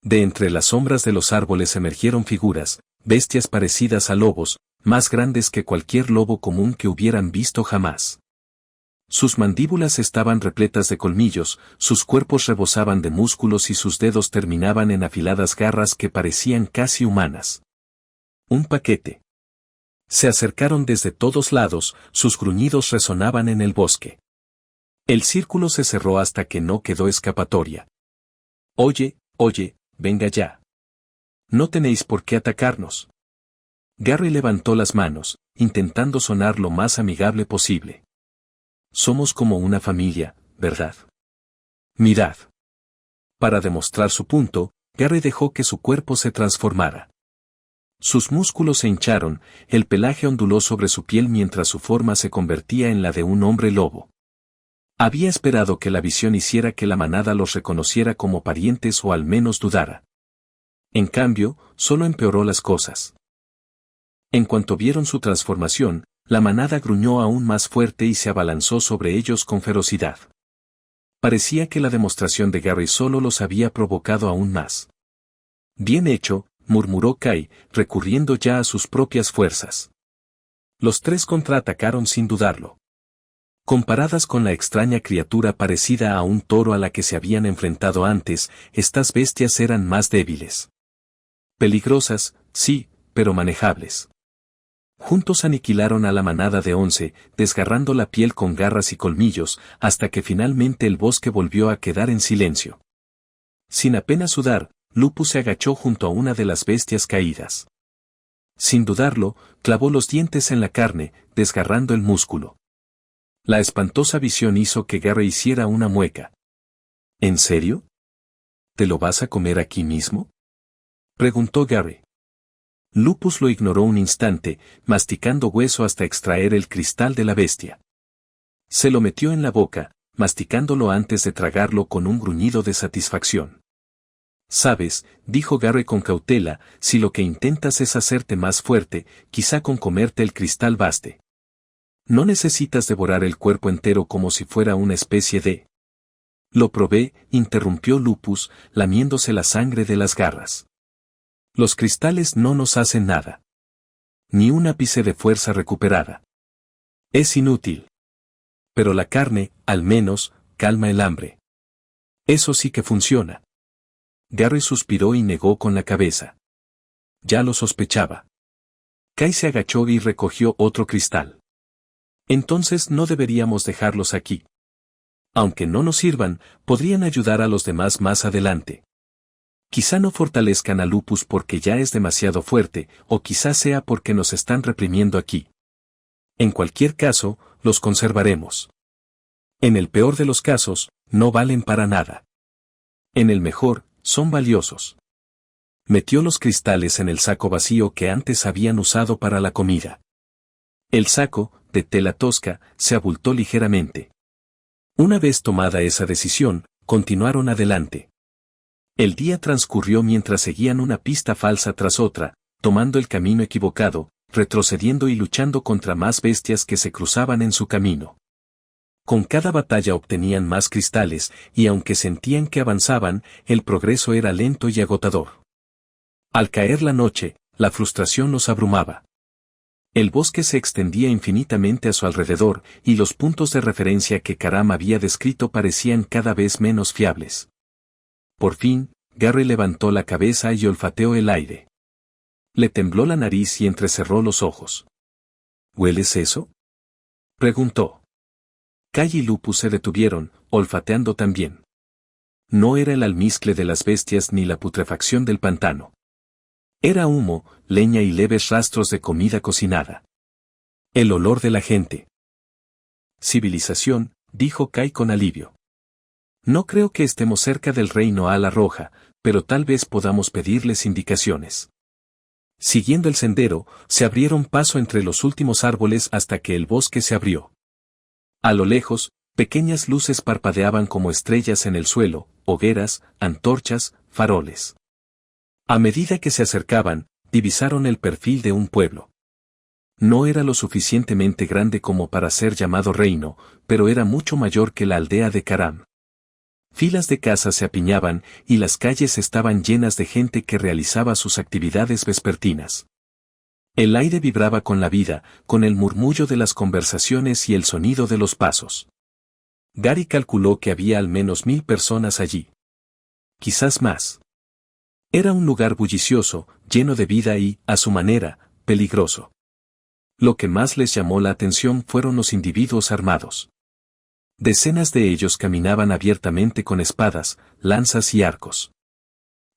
De entre las sombras de los árboles emergieron figuras, bestias parecidas a lobos, más grandes que cualquier lobo común que hubieran visto jamás. Sus mandíbulas estaban repletas de colmillos, sus cuerpos rebosaban de músculos y sus dedos terminaban en afiladas garras que parecían casi humanas. Un paquete. Se acercaron desde todos lados, sus gruñidos resonaban en el bosque. El círculo se cerró hasta que no quedó escapatoria. Oye, venga ya. No tenéis por qué atacarnos. Gary levantó las manos, intentando sonar lo más amigable posible. Somos como una familia, ¿verdad? Mirad. Para demostrar su punto, Gary dejó que su cuerpo se transformara. Sus músculos se hincharon, el pelaje onduló sobre su piel mientras su forma se convertía en la de un hombre lobo. Había esperado que la visión hiciera que la manada los reconociera como parientes o al menos dudara. En cambio, solo empeoró las cosas. En cuanto vieron su transformación, la manada gruñó aún más fuerte y se abalanzó sobre ellos con ferocidad. Parecía que la demostración de Gary solo los había provocado aún más. Bien hecho, murmuró Kay, recurriendo ya a sus propias fuerzas. Los tres contraatacaron sin dudarlo. Comparadas con la extraña criatura parecida a un toro a la que se habían enfrentado antes, estas bestias eran más débiles. Peligrosas, sí, pero manejables. Juntos aniquilaron a la manada de 11, desgarrando la piel con garras y colmillos, hasta que finalmente el bosque volvió a quedar en silencio. Sin apenas sudar, Lupus se agachó junto a una de las bestias caídas. Sin dudarlo, clavó los dientes en la carne, desgarrando el músculo. La espantosa visión hizo que Gary hiciera una mueca. ¿En serio? ¿Te lo vas a comer aquí mismo? Preguntó Gary. Lupus lo ignoró un instante, masticando hueso hasta extraer el cristal de la bestia. Se lo metió en la boca, masticándolo antes de tragarlo con un gruñido de satisfacción. Sabes, dijo Gary con cautela, si lo que intentas es hacerte más fuerte, quizá con comerte el cristal baste. No necesitas devorar el cuerpo entero como si fuera una especie de... Lo probé, interrumpió Lupus, lamiéndose la sangre de las garras. Los cristales no nos hacen nada. Ni un ápice de fuerza recuperada. Es inútil. Pero la carne, al menos, calma el hambre. Eso sí que funciona. Gary suspiró y negó con la cabeza. Ya lo sospechaba. Kay se agachó y recogió otro cristal. Entonces no deberíamos dejarlos aquí. Aunque no nos sirvan, podrían ayudar a los demás más adelante. Quizá no fortalezcan a Lupus porque ya es demasiado fuerte, o quizá sea porque nos están reprimiendo aquí. En cualquier caso, los conservaremos. En el peor de los casos, no valen para nada. En el mejor, son valiosos. Metió los cristales en el saco vacío que antes habían usado para la comida. El saco, de tela tosca, se abultó ligeramente. Una vez tomada esa decisión, continuaron adelante. El día transcurrió mientras seguían una pista falsa tras otra, tomando el camino equivocado, retrocediendo y luchando contra más bestias que se cruzaban en su camino. Con cada batalla obtenían más cristales, y aunque sentían que avanzaban, el progreso era lento y agotador. Al caer la noche, la frustración los abrumaba. El bosque se extendía infinitamente a su alrededor, y los puntos de referencia que Karam había descrito parecían cada vez menos fiables. Por fin, Gary levantó la cabeza y olfateó el aire. Le tembló la nariz y entrecerró los ojos. ¿Hueles eso? Preguntó. Kai y Lupus se detuvieron, olfateando también. No era el almizcle de las bestias ni la putrefacción del pantano. Era humo, leña y leves rastros de comida cocinada. El olor de la gente. Civilización, dijo Kai con alivio. No creo que estemos cerca del reino Ala Roja, pero tal vez podamos pedirles indicaciones. Siguiendo el sendero, se abrieron paso entre los últimos árboles hasta que el bosque se abrió. A lo lejos, pequeñas luces parpadeaban como estrellas en el suelo, hogueras, antorchas, faroles. A medida que se acercaban, divisaron el perfil de un pueblo. No era lo suficientemente grande como para ser llamado reino, pero era mucho mayor que la aldea de Karam. Filas de casas se apiñaban y las calles estaban llenas de gente que realizaba sus actividades vespertinas. El aire vibraba con la vida, con el murmullo de las conversaciones y el sonido de los pasos. Gary calculó que había al menos 1000 personas allí. Quizás más. Era un lugar bullicioso, lleno de vida y, a su manera, peligroso. Lo que más les llamó la atención fueron los individuos armados. Decenas de ellos caminaban abiertamente con espadas, lanzas y arcos.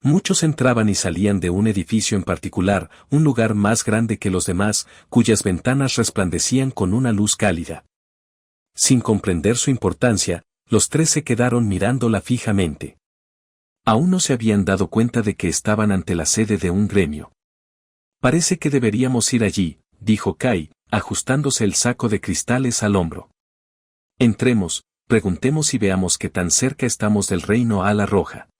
Muchos entraban y salían de un edificio en particular, un lugar más grande que los demás, cuyas ventanas resplandecían con una luz cálida. Sin comprender su importancia, los tres se quedaron mirándola fijamente. Aún no se habían dado cuenta de que estaban ante la sede de un gremio. Parece que deberíamos ir allí, dijo Kai, ajustándose el saco de cristales al hombro. Entremos, preguntemos y veamos qué tan cerca estamos del reino Ala Roja.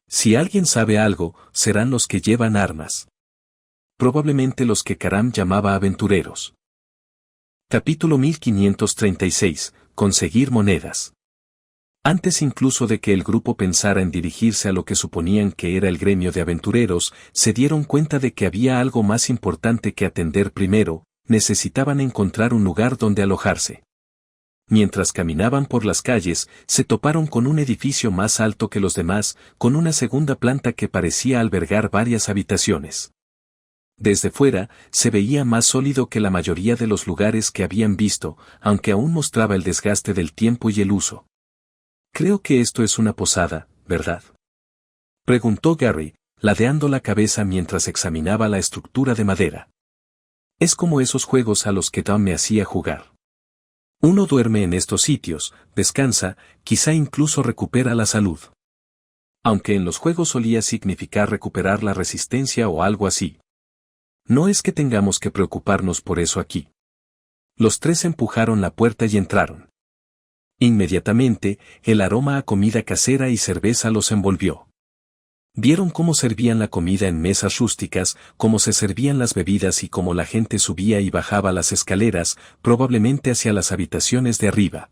Si alguien sabe algo, serán los que llevan armas. Probablemente los que Karam llamaba aventureros. Capítulo 1536. Conseguir monedas. Antes incluso de que el grupo pensara en dirigirse a lo que suponían que era el gremio de aventureros, se dieron cuenta de que había algo más importante que atender primero, necesitaban encontrar un lugar donde alojarse. Mientras caminaban por las calles, se toparon con un edificio más alto que los demás, con una segunda planta que parecía albergar varias habitaciones. Desde fuera, se veía más sólido que la mayoría de los lugares que habían visto, aunque aún mostraba el desgaste del tiempo y el uso. Creo que esto es una posada, ¿verdad? Preguntó Gary, ladeando la cabeza mientras examinaba la estructura de madera. Es como esos juegos a los que Tom me hacía jugar. Uno duerme en estos sitios, descansa, quizá incluso recupera la salud. Aunque en los juegos solía significar recuperar la resistencia o algo así. No es que tengamos que preocuparnos por eso aquí. Los tres empujaron la puerta y entraron. Inmediatamente, el aroma a comida casera y cerveza los envolvió. Vieron cómo servían la comida en mesas rústicas, cómo se servían las bebidas y cómo la gente subía y bajaba las escaleras, probablemente hacia las habitaciones de arriba.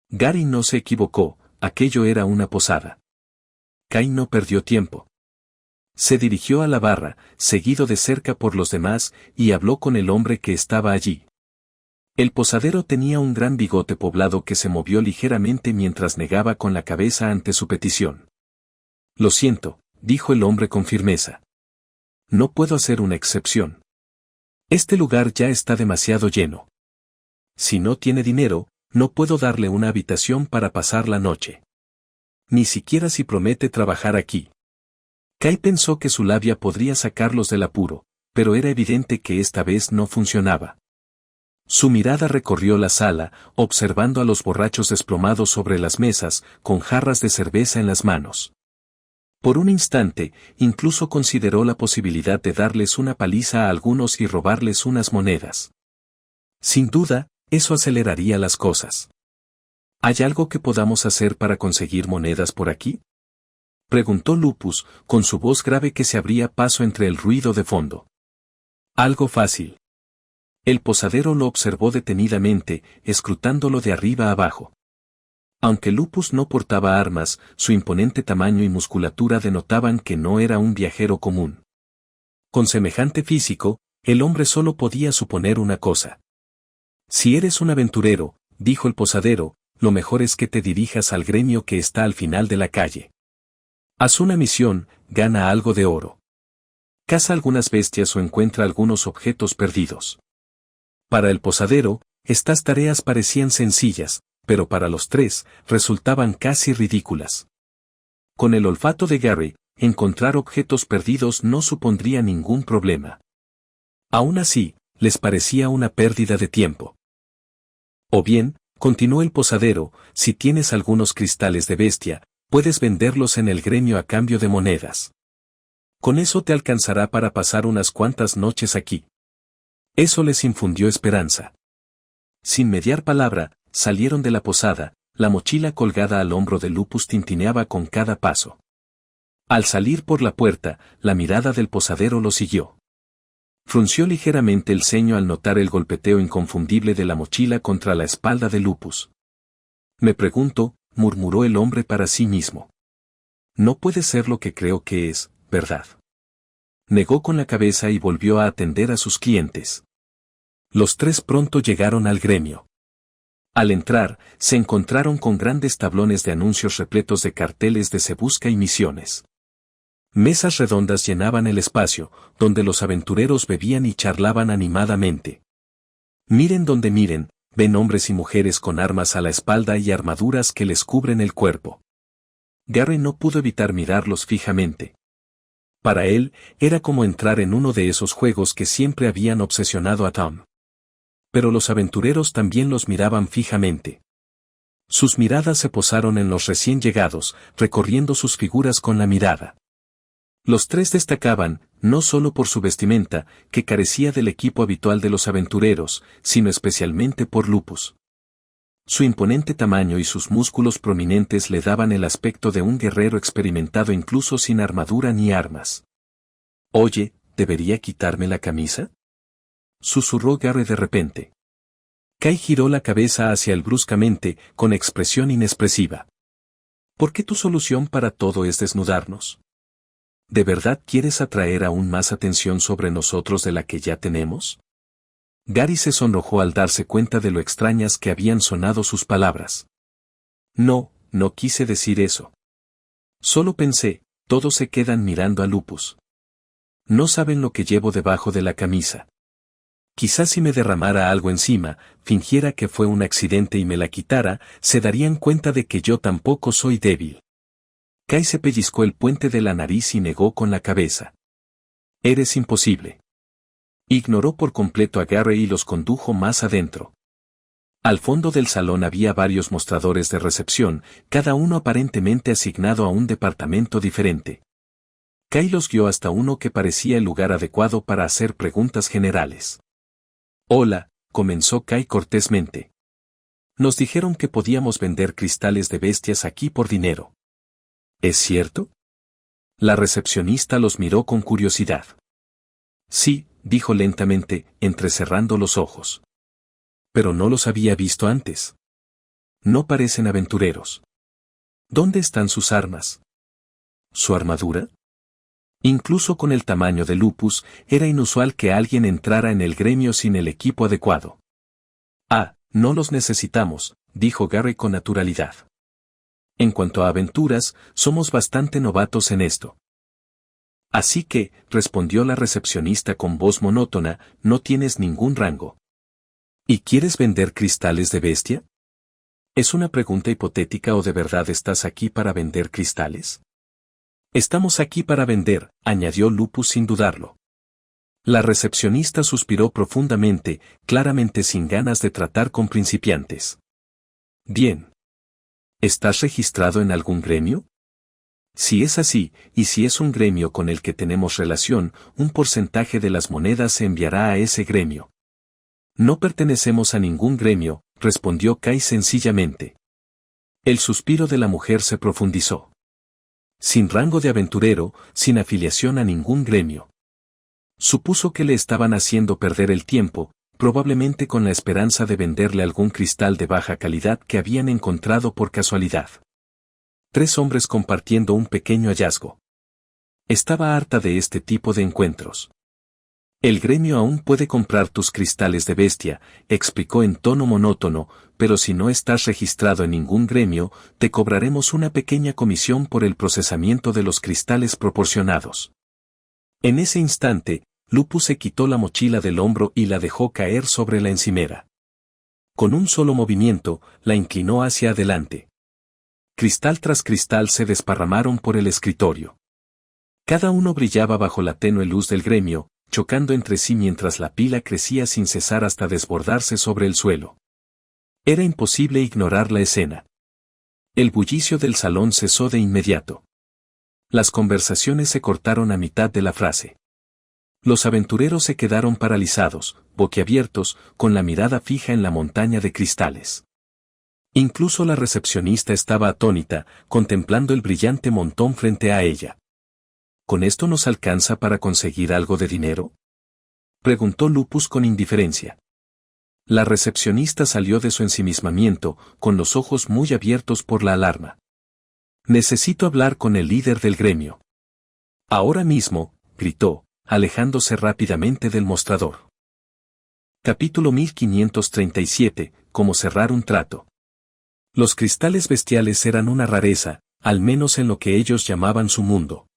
Gary no se equivocó, aquello era una posada. Kai no perdió tiempo. Se dirigió a la barra, seguido de cerca por los demás, y habló con el hombre que estaba allí. El posadero tenía un gran bigote poblado que se movió ligeramente mientras negaba con la cabeza ante su petición. Lo siento, dijo el hombre con firmeza. No puedo hacer una excepción. Este lugar ya está demasiado lleno. Si no tiene dinero, no puedo darle una habitación para pasar la noche. Ni siquiera si promete trabajar aquí. Kai pensó que su labia podría sacarlos del apuro, pero era evidente que esta vez no funcionaba. Su mirada recorrió la sala, observando a los borrachos desplomados sobre las mesas, con jarras de cerveza en las manos. Por un instante, incluso consideró la posibilidad de darles una paliza a algunos y robarles unas monedas. Sin duda, eso aceleraría las cosas. ¿Hay algo que podamos hacer para conseguir monedas por aquí? Preguntó Lupus, con su voz grave que se abría paso entre el ruido de fondo. Algo fácil. El posadero lo observó detenidamente, escrutándolo de arriba a abajo. Aunque Lupus no portaba armas, su imponente tamaño y musculatura denotaban que no era un viajero común. Con semejante físico, el hombre solo podía suponer una cosa. Si eres un aventurero, dijo el posadero, lo mejor es que te dirijas al gremio que está al final de la calle. Haz una misión, gana algo de oro. Caza algunas bestias o encuentra algunos objetos perdidos. Para el posadero, Estas tareas parecían sencillas, pero para los tres, resultaban casi ridículas. Con el olfato de Gary, encontrar objetos perdidos no supondría ningún problema. Aún así, les parecía una pérdida de tiempo. O bien, continuó el posadero, si tienes algunos cristales de bestia, puedes venderlos en el gremio a cambio de monedas. Con eso te alcanzará para pasar unas cuantas noches aquí. Eso les infundió esperanza. Sin mediar palabra, salieron de la posada, la mochila colgada al hombro de Lupus tintineaba con cada paso. Al salir por la puerta, la mirada del posadero lo siguió. Frunció ligeramente el ceño al notar el golpeteo inconfundible de la mochila contra la espalda de Lupus. Me pregunto, murmuró el hombre para sí mismo. No puede ser lo que creo que es, ¿verdad? Negó con la cabeza y volvió a atender a sus clientes. Los tres pronto llegaron al gremio. Al entrar, se encontraron con grandes tablones de anuncios repletos de carteles de Se Busca y misiones. Mesas redondas llenaban el espacio, donde los aventureros bebían y charlaban animadamente. Miren donde miren, ven hombres y mujeres con armas a la espalda y armaduras que les cubren el cuerpo. Gary no pudo evitar mirarlos fijamente. Para él, era como entrar en uno de esos juegos que siempre habían obsesionado a Tom. Pero los aventureros también los miraban fijamente. Sus miradas se posaron en los recién llegados, recorriendo sus figuras con la mirada. Los tres destacaban, no solo por su vestimenta, que carecía del equipo habitual de los aventureros, sino especialmente por Lupus. Su imponente tamaño y sus músculos prominentes le daban el aspecto de un guerrero experimentado incluso sin armadura ni armas. «Oye, ¿debería quitarme la camisa?», susurró Gary de repente. Kai giró la cabeza hacia él bruscamente, con expresión inexpresiva. ¿Por qué tu solución para todo es desnudarnos? ¿De verdad quieres atraer aún más atención sobre nosotros de la que ya tenemos? Gary se sonrojó al darse cuenta de lo extrañas que habían sonado sus palabras. No, no quise decir eso. Solo pensé, todos se quedan mirando a Lupus. No saben lo que llevo debajo de la camisa. Quizás si me derramara algo encima, fingiera que fue un accidente y me la quitara, se darían cuenta de que yo tampoco soy débil. Kai se pellizcó el puente de la nariz y negó con la cabeza. Eres imposible. Ignoró por completo a Gary y los condujo más adentro. Al fondo del salón había varios mostradores de recepción, cada uno aparentemente asignado a un departamento diferente. Kai los guió hasta uno que parecía el lugar adecuado para hacer preguntas generales. Hola, comenzó Kai cortésmente. Nos dijeron que podíamos vender cristales de bestias aquí por dinero. ¿Es cierto? La recepcionista los miró con curiosidad. Sí, dijo lentamente, entrecerrando los ojos. Pero no los había visto antes. No parecen aventureros. ¿Dónde están sus armas? ¿Su armadura? Incluso con el tamaño de Lupus, era inusual que alguien entrara en el gremio sin el equipo adecuado. Ah, no los necesitamos, dijo Gary con naturalidad. En cuanto a aventuras, somos bastante novatos en esto. Así que, respondió la recepcionista con voz monótona, no tienes ningún rango. ¿Y quieres vender cristales de bestia? ¿Es una pregunta hipotética o de verdad estás aquí para vender cristales? Estamos aquí para vender, añadió Lupus sin dudarlo. La recepcionista suspiró profundamente, claramente sin ganas de tratar con principiantes. Bien. ¿Estás registrado en algún gremio? Si es así, y si es un gremio con el que tenemos relación, un porcentaje de las monedas se enviará a ese gremio. No pertenecemos a ningún gremio, respondió Kai sencillamente. El suspiro de la mujer se profundizó. Sin rango de aventurero, sin afiliación a ningún gremio. Supuso que le estaban haciendo perder el tiempo, probablemente con la esperanza de venderle algún cristal de baja calidad que habían encontrado por casualidad. 3 hombres compartiendo un pequeño hallazgo. Estaba harta de este tipo de encuentros. El gremio aún puede comprar tus cristales de bestia, explicó en tono monótono, pero si no estás registrado en ningún gremio, te cobraremos una pequeña comisión por el procesamiento de los cristales proporcionados. En ese instante, Lupus se quitó la mochila del hombro y la dejó caer sobre la encimera. Con un solo movimiento, la inclinó hacia adelante. Cristal tras cristal se desparramaron por el escritorio. Cada uno brillaba bajo la tenue luz del gremio, chocando entre sí mientras la pila crecía sin cesar hasta desbordarse sobre el suelo. Era imposible ignorar la escena. El bullicio del salón cesó de inmediato. Las conversaciones se cortaron a mitad de la frase. Los aventureros se quedaron paralizados, boquiabiertos, con la mirada fija en la montaña de cristales. Incluso la recepcionista estaba atónita, contemplando el brillante montón frente a ella. ¿Con esto nos alcanza para conseguir algo de dinero?, preguntó Lupus con indiferencia. La recepcionista salió de su ensimismamiento, con los ojos muy abiertos por la alarma. Necesito hablar con el líder del gremio. Ahora mismo, gritó, alejándose rápidamente del mostrador. Capítulo 1537, Cómo cerrar un trato. Los cristales bestiales eran una rareza, al menos en lo que ellos llamaban su mundo.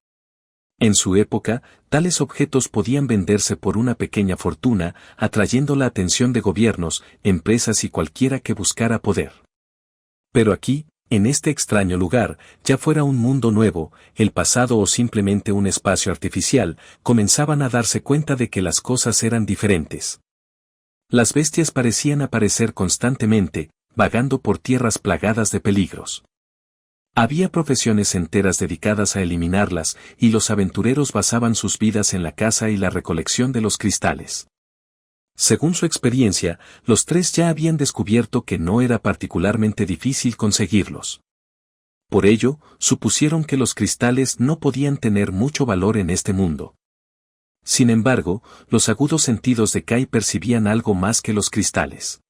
En su época, tales objetos podían venderse por una pequeña fortuna, atrayendo la atención de gobiernos, empresas y cualquiera que buscara poder. Pero aquí, en este extraño lugar, ya fuera un mundo nuevo, el pasado o simplemente un espacio artificial, comenzaban a darse cuenta de que las cosas eran diferentes. Las bestias parecían aparecer constantemente, vagando por tierras plagadas de peligros. Había profesiones enteras dedicadas a eliminarlas, y los aventureros basaban sus vidas en la caza y la recolección de los cristales. Según su experiencia, los tres ya habían descubierto que no era particularmente difícil conseguirlos. Por ello, supusieron que los cristales no podían tener mucho valor en este mundo. Sin embargo, los agudos sentidos de Kai percibían algo más que los cristales.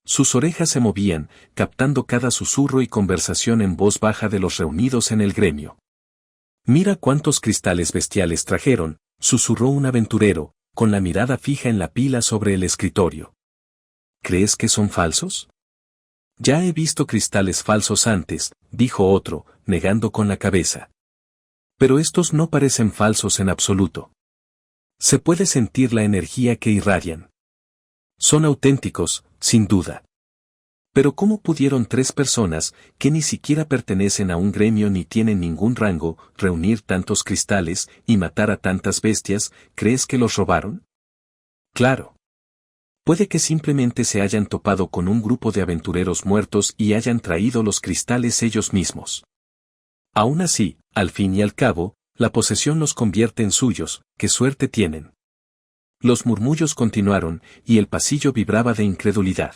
Sus orejas se movían, captando cada susurro y conversación en voz baja de los reunidos en el gremio. «Mira cuántos cristales bestiales trajeron», susurró un aventurero, con la mirada fija en la pila sobre el escritorio. «¿Crees que son falsos?» «Ya he visto cristales falsos antes», dijo otro, negando con la cabeza. «Pero estos no parecen falsos en absoluto. Se puede sentir la energía que irradian. Son auténticos, sin duda. Pero ¿cómo pudieron tres personas, que ni siquiera pertenecen a un gremio ni tienen ningún rango, reunir tantos cristales y matar a tantas bestias? ¿Crees que los robaron? Claro. Puede que simplemente se hayan topado con un grupo de aventureros muertos y hayan traído los cristales ellos mismos. Aún así, al fin y al cabo, la posesión los convierte en suyos. ¿Qué suerte tienen? Los murmullos continuaron, y el pasillo vibraba de incredulidad.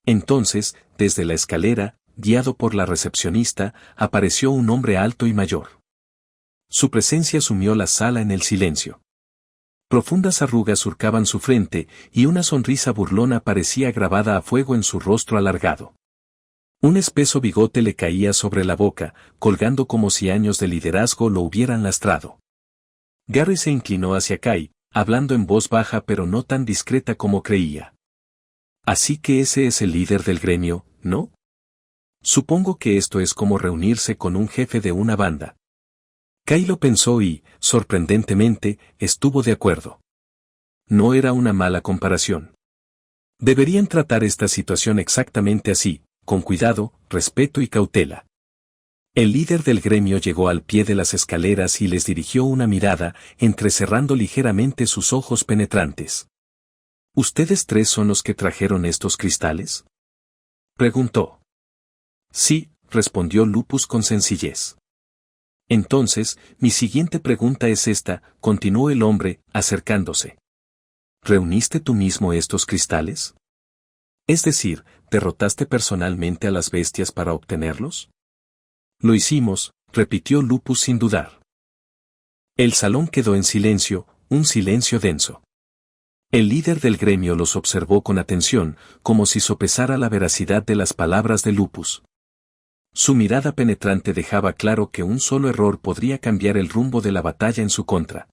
Entonces, desde la escalera, guiado por la recepcionista, apareció un hombre alto y mayor. Su presencia sumió la sala en el silencio. Profundas arrugas surcaban su frente, y una sonrisa burlona parecía grabada a fuego en su rostro alargado. Un espeso bigote le caía sobre la boca, colgando como si años de liderazgo lo hubieran lastrado. Gary se inclinó hacia Kai, hablando en voz baja pero no tan discreta como creía. Así que ese es el líder del gremio, ¿no? Supongo que esto es como reunirse con un jefe de una banda. Kai lo pensó y, sorprendentemente, estuvo de acuerdo. No era una mala comparación. Deberían tratar esta situación exactamente así, con cuidado, respeto y cautela. El líder del gremio llegó al pie de las escaleras y les dirigió una mirada, entrecerrando ligeramente sus ojos penetrantes. ¿Ustedes tres son los que trajeron estos cristales?, preguntó. Sí, respondió Lupus con sencillez. Entonces, mi siguiente pregunta es esta, continuó el hombre, acercándose. ¿Reuniste tú mismo estos cristales? Es decir, ¿derrotaste personalmente a las bestias para obtenerlos? Lo hicimos, repitió Lupus sin dudar. El salón quedó en silencio, un silencio denso. El líder del gremio los observó con atención, como si sopesara la veracidad de las palabras de Lupus. Su mirada penetrante dejaba claro que un solo error podría cambiar el rumbo de la batalla en su contra.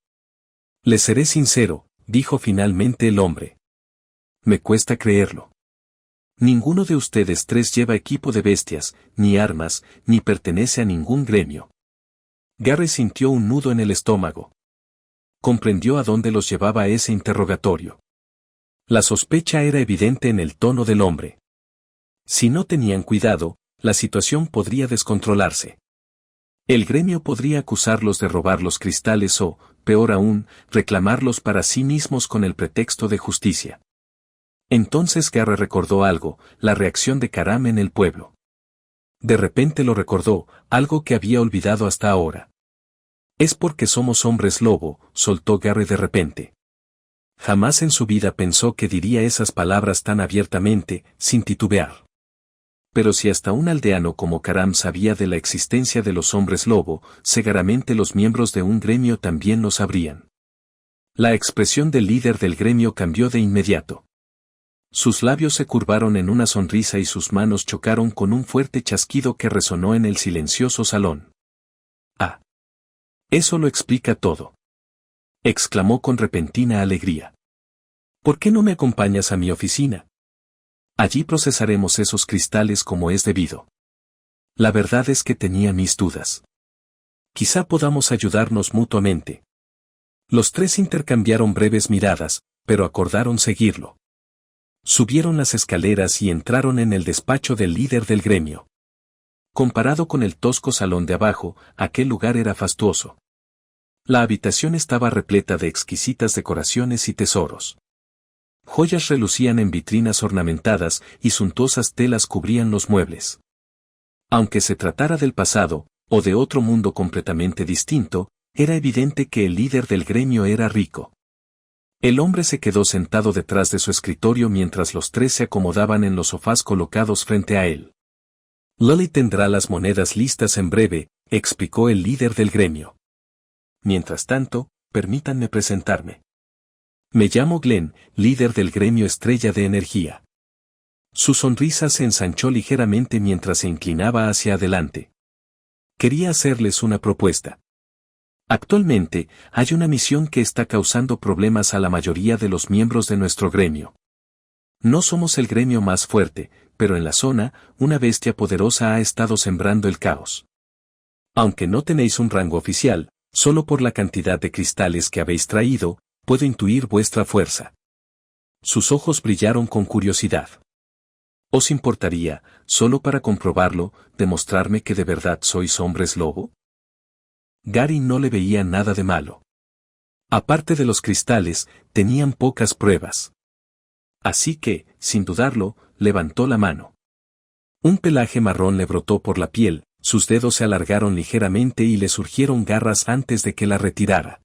Les seré sincero, dijo finalmente el hombre. Me cuesta creerlo. Ninguno de ustedes tres lleva equipo de bestias, ni armas, ni pertenece a ningún gremio. Gary sintió un nudo en el estómago. Comprendió a dónde los llevaba ese interrogatorio. La sospecha era evidente en el tono del hombre. Si no tenían cuidado, la situación podría descontrolarse. El gremio podría acusarlos de robar los cristales o, peor aún, reclamarlos para sí mismos con el pretexto de justicia. Entonces Garry recordó algo, la reacción de Karam en el pueblo. De repente lo recordó, algo que había olvidado hasta ahora. Es porque somos hombres lobo, soltó Garry de repente. Jamás en su vida pensó que diría esas palabras tan abiertamente, sin titubear. Pero si hasta un aldeano como Karam sabía de la existencia de los hombres lobo, seguramente los miembros de un gremio también lo sabrían. La expresión del líder del gremio cambió de inmediato. Sus labios se curvaron en una sonrisa y sus manos chocaron con un fuerte chasquido que resonó en el silencioso salón. «Ah. Eso lo explica todo», exclamó con repentina alegría. «¿Por qué no me acompañas a mi oficina? Allí procesaremos esos cristales como es debido». La verdad es que tenía mis dudas. Quizá podamos ayudarnos mutuamente. Los tres intercambiaron breves miradas, pero acordaron seguirlo. Subieron las escaleras y entraron en el despacho del líder del gremio. Comparado con el tosco salón de abajo, aquel lugar era fastuoso. La habitación estaba repleta de exquisitas decoraciones y tesoros. Joyas relucían en vitrinas ornamentadas y suntuosas telas cubrían los muebles. Aunque se tratara del pasado, o de otro mundo completamente distinto, era evidente que el líder del gremio era rico. El hombre se quedó sentado detrás de su escritorio mientras los tres se acomodaban en los sofás colocados frente a él. «Lily tendrá las monedas listas en breve», explicó el líder del gremio. «Mientras tanto, permítanme presentarme. Me llamo Glenn, líder del gremio Estrella de Energía». Su sonrisa se ensanchó ligeramente mientras se inclinaba hacia adelante. «Quería hacerles una propuesta. Actualmente, hay una misión que está causando problemas a la mayoría de los miembros de nuestro gremio. No somos el gremio más fuerte, pero en la zona, una bestia poderosa ha estado sembrando el caos. Aunque no tenéis un rango oficial, solo por la cantidad de cristales que habéis traído, puedo intuir vuestra fuerza». Sus ojos brillaron con curiosidad. «¿Os importaría, solo para comprobarlo, demostrarme que de verdad sois hombres lobo?» Garry no le veía nada de malo. Aparte de los cristales, tenían pocas pruebas. Así que, sin dudarlo, levantó la mano. Un pelaje marrón le brotó por la piel, sus dedos se alargaron ligeramente y le surgieron garras antes de que la retirara.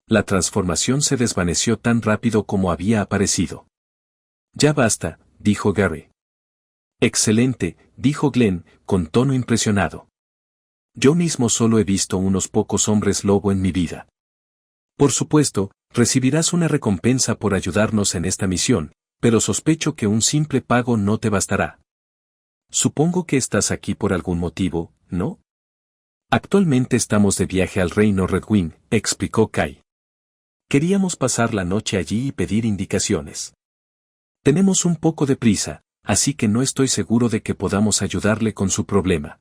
La transformación se desvaneció tan rápido como había aparecido. «Ya basta», dijo Garry. «Excelente», dijo Glenn, con tono impresionado. «Yo mismo solo he visto unos pocos hombres lobo en mi vida. Por supuesto, recibirás una recompensa por ayudarnos en esta misión, pero sospecho que un simple pago no te bastará. Supongo que estás aquí por algún motivo, ¿no?» «Actualmente estamos de viaje al reino Redwing», explicó Kai. «Queríamos pasar la noche allí y pedir indicaciones. Tenemos un poco de prisa, así que no estoy seguro de que podamos ayudarle con su problema».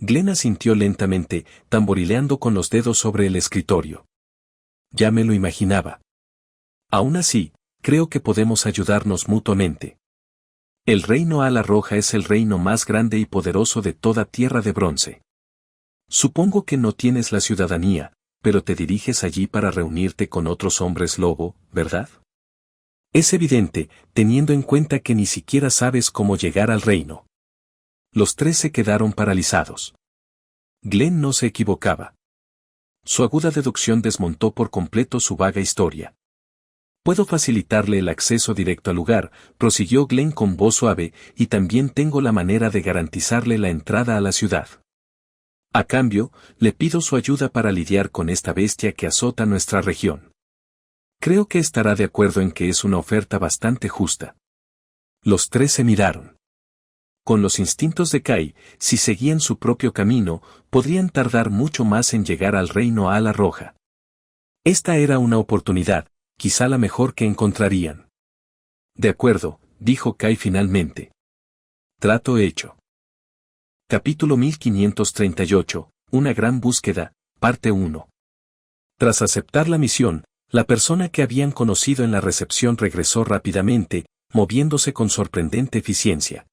Glenn asintió lentamente, tamborileando con los dedos sobre el escritorio. «Ya me lo imaginaba. Aún así, creo que podemos ayudarnos mutuamente. El reino Ala Roja es el reino más grande y poderoso de toda Tierra de Bronce. Supongo que no tienes la ciudadanía, pero te diriges allí para reunirte con otros hombres lobo, ¿verdad? Es evidente, teniendo en cuenta que ni siquiera sabes cómo llegar al reino». Los tres se quedaron paralizados. Glenn no se equivocaba. Su aguda deducción desmontó por completo su vaga historia. «Puedo facilitarle el acceso directo al lugar», prosiguió Glenn con voz suave, «y también tengo la manera de garantizarle la entrada a la ciudad. A cambio, le pido su ayuda para lidiar con esta bestia que azota nuestra región. Creo que estará de acuerdo en que es una oferta bastante justa». Los tres se miraron. Con los instintos de Kai, si seguían su propio camino, podrían tardar mucho más en llegar al reino Ala Roja. Esta era una oportunidad, quizá la mejor que encontrarían. «De acuerdo», dijo Kai finalmente. «Trato hecho». Capítulo 1538, Una gran búsqueda, parte 1. Tras aceptar la misión, La persona que habían conocido en la recepción regresó rápidamente, moviéndose con sorprendente eficiencia.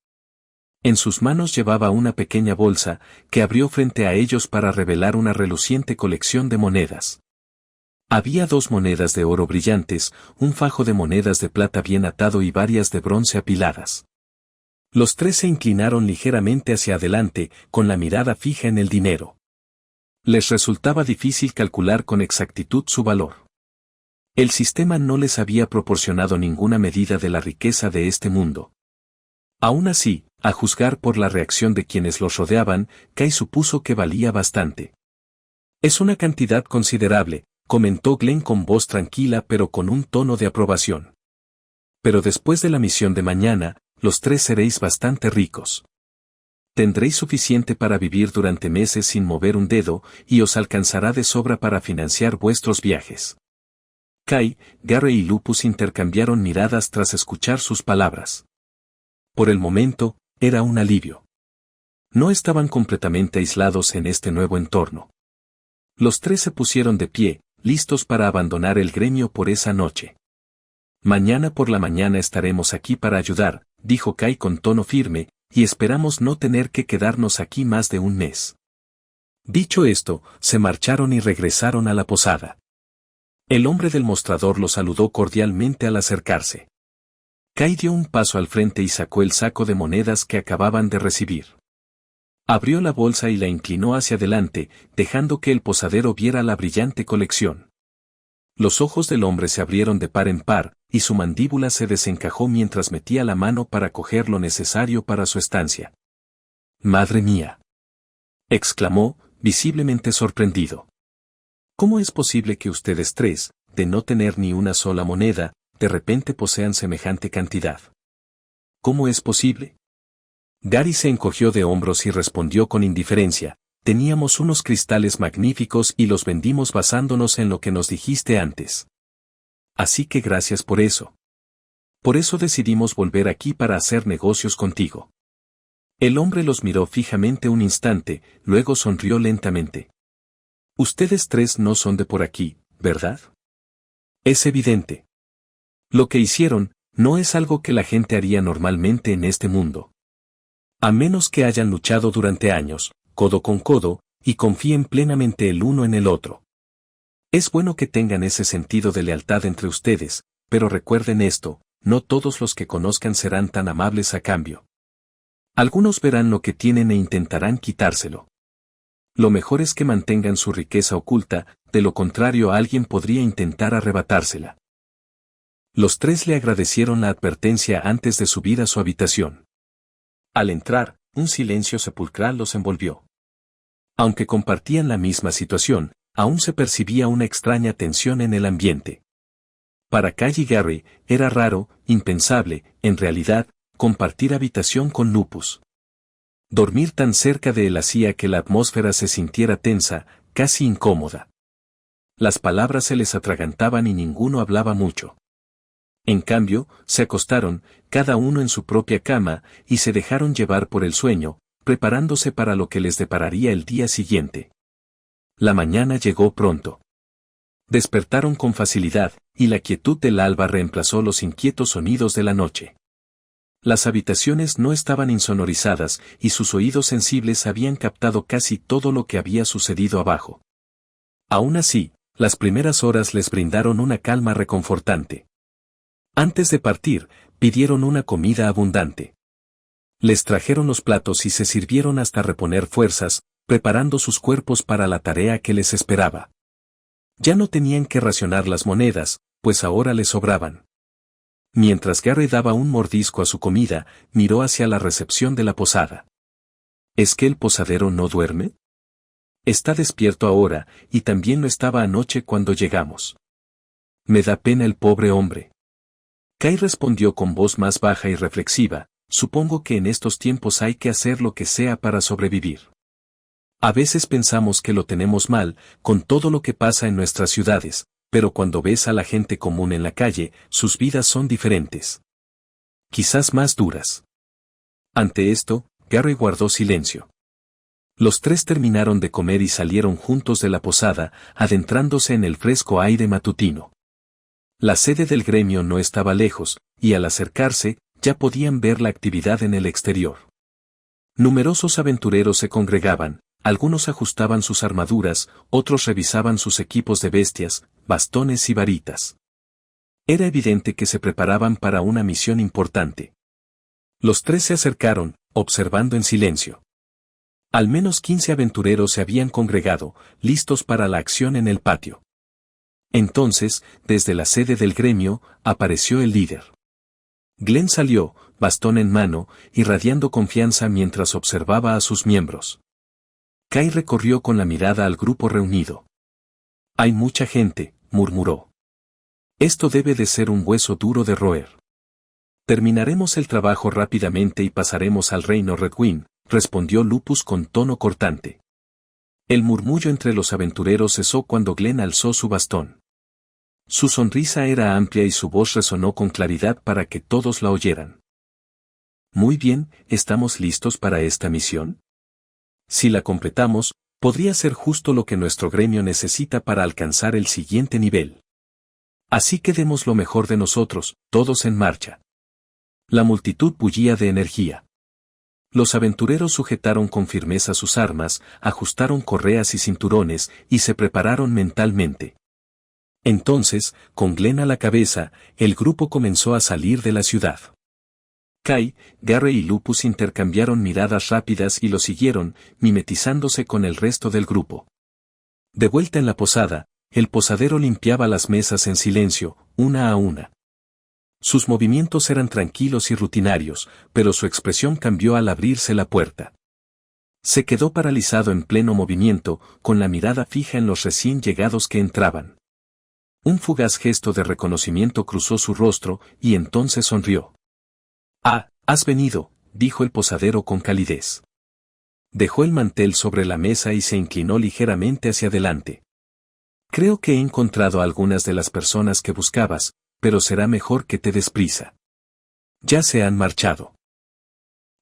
En sus manos llevaba una pequeña bolsa, que abrió frente a ellos para revelar una reluciente colección de monedas. Había 2 monedas de oro brillantes, un fajo de monedas de plata bien atado y varias de bronce apiladas. Los 3 se inclinaron ligeramente hacia adelante, con la mirada fija en el dinero. Les resultaba difícil calcular con exactitud su valor. El sistema no les había proporcionado ninguna medida de la riqueza de este mundo. Aún así, a juzgar por la reacción de quienes los rodeaban, Kai supuso que valía bastante. Es una cantidad considerable, comentó Glenn con voz tranquila pero con un tono de aprobación. Pero después de la misión de mañana, los 3 seréis bastante ricos. Tendréis suficiente para vivir durante meses sin mover un dedo, y os alcanzará de sobra para financiar vuestros viajes. Kai, Gary y Lupus intercambiaron miradas tras escuchar sus palabras. Por el momento, era un alivio. No estaban completamente aislados en este nuevo entorno. Los 3 se pusieron de pie, listos para abandonar el gremio por esa noche. Mañana por la mañana estaremos aquí para ayudar, dijo Kai con tono firme, y esperamos no tener que quedarnos aquí más de un mes. Dicho esto, se marcharon y regresaron a la posada. El hombre del mostrador lo saludó cordialmente al acercarse. Kai dio un paso al frente y sacó el saco de monedas que acababan de recibir. Abrió la bolsa y la inclinó hacia adelante, dejando que el posadero viera la brillante colección. Los ojos del hombre se abrieron de par en par, y su mandíbula se desencajó mientras metía la mano para coger lo necesario para su estancia. «¡Madre mía!», exclamó, visiblemente sorprendido. «¿Cómo es posible que ustedes 3, de no tener ni una sola moneda, de repente posean semejante cantidad? ¿Cómo es posible?». Gary se encogió de hombros y respondió con indiferencia: «Teníamos unos cristales magníficos y los vendimos basándonos en lo que nos dijiste antes. Así que gracias por eso. Por eso decidimos volver aquí para hacer negocios contigo». El hombre los miró fijamente un instante, luego sonrió lentamente. «Ustedes 3 no son de por aquí, ¿verdad? Es evidente. Lo que hicieron, no es algo que la gente haría normalmente en este mundo. A menos que hayan luchado durante años, codo con codo, y confíen plenamente el uno en el otro. Es bueno que tengan ese sentido de lealtad entre ustedes, pero recuerden esto, no todos los que conozcan serán tan amables a cambio. Algunos verán lo que tienen e intentarán quitárselo. Lo mejor es que mantengan su riqueza oculta, de lo contrario alguien podría intentar arrebatársela». Los 3 le agradecieron la advertencia antes de subir a su habitación. Al entrar, un silencio sepulcral los envolvió. Aunque compartían la misma situación, aún se percibía una extraña tensión en el ambiente. Para Kai y Gary, era raro, impensable, en realidad, compartir habitación con Lupus. Dormir tan cerca de él hacía que la atmósfera se sintiera tensa, casi incómoda. Las palabras se les atragantaban y ninguno hablaba mucho. En cambio, se acostaron, cada uno en su propia cama, y se dejaron llevar por el sueño, preparándose para lo que les depararía el día siguiente. La mañana llegó pronto. Despertaron con facilidad, y la quietud del alba reemplazó los inquietos sonidos de la noche. Las habitaciones no estaban insonorizadas, y sus oídos sensibles habían captado casi todo lo que había sucedido abajo. Aún así, las primeras horas les brindaron una calma reconfortante. Antes de partir, pidieron una comida abundante. Les trajeron los platos y se sirvieron hasta reponer fuerzas, preparando sus cuerpos para la tarea que les esperaba. Ya no tenían que racionar las monedas, pues ahora les sobraban. Mientras Gary daba un mordisco a su comida, miró hacia la recepción de la posada. ¿Es que el posadero no duerme? Está despierto ahora, y también lo estaba anoche cuando llegamos. Me da pena el pobre hombre. Kai respondió con voz más baja y reflexiva: supongo que en estos tiempos hay que hacer lo que sea para sobrevivir. A veces pensamos que lo tenemos mal, con todo lo que pasa en nuestras ciudades, pero cuando ves a la gente común en la calle, sus vidas son diferentes. Quizás más duras. Ante esto, Gary guardó silencio. Los 3 terminaron de comer y salieron juntos de la posada, adentrándose en el fresco aire matutino. La sede del gremio no estaba lejos, y al acercarse, ya podían ver la actividad en el exterior. Numerosos aventureros se congregaban, algunos ajustaban sus armaduras, otros revisaban sus equipos de bestias, bastones y varitas. Era evidente que se preparaban para una misión importante. Los tres se acercaron, observando en silencio. Al menos 15 aventureros se habían congregado, listos para la acción en el patio. Entonces, desde la sede del gremio, apareció el líder. Glenn salió, bastón en mano, irradiando confianza mientras observaba a sus miembros. Kai recorrió con la mirada al grupo reunido. «Hay mucha gente», murmuró. «Esto debe de ser un hueso duro de roer». «Terminaremos el trabajo rápidamente y pasaremos al reino Redwyn», respondió Lupus con tono cortante. El murmullo entre los aventureros cesó cuando Glenn alzó su bastón. Su sonrisa era amplia y su voz resonó con claridad para que todos la oyeran. «Muy bien, ¿estamos listos para esta misión? Si la completamos, podría ser justo lo que nuestro gremio necesita para alcanzar el siguiente nivel. Así que demos lo mejor de nosotros, todos en marcha». La multitud bullía de energía. Los aventureros sujetaron con firmeza sus armas, ajustaron correas y cinturones, y se prepararon mentalmente. Entonces, con Glenn a la cabeza, el grupo comenzó a salir de la ciudad. Kai, Garry y Lupus intercambiaron miradas rápidas y lo siguieron, mimetizándose con el resto del grupo. De vuelta en la posada, el posadero limpiaba las mesas en silencio, una a una. Sus movimientos eran tranquilos y rutinarios, pero su expresión cambió al abrirse la puerta. Se quedó paralizado en pleno movimiento, con la mirada fija en los recién llegados que entraban. Un fugaz gesto de reconocimiento cruzó su rostro, y entonces sonrió. «Ah, has venido», dijo el posadero con calidez. Dejó el mantel sobre la mesa y se inclinó ligeramente hacia adelante. «Creo que he encontrado a algunas de las personas que buscabas, pero será mejor que te des prisa. Ya se han marchado».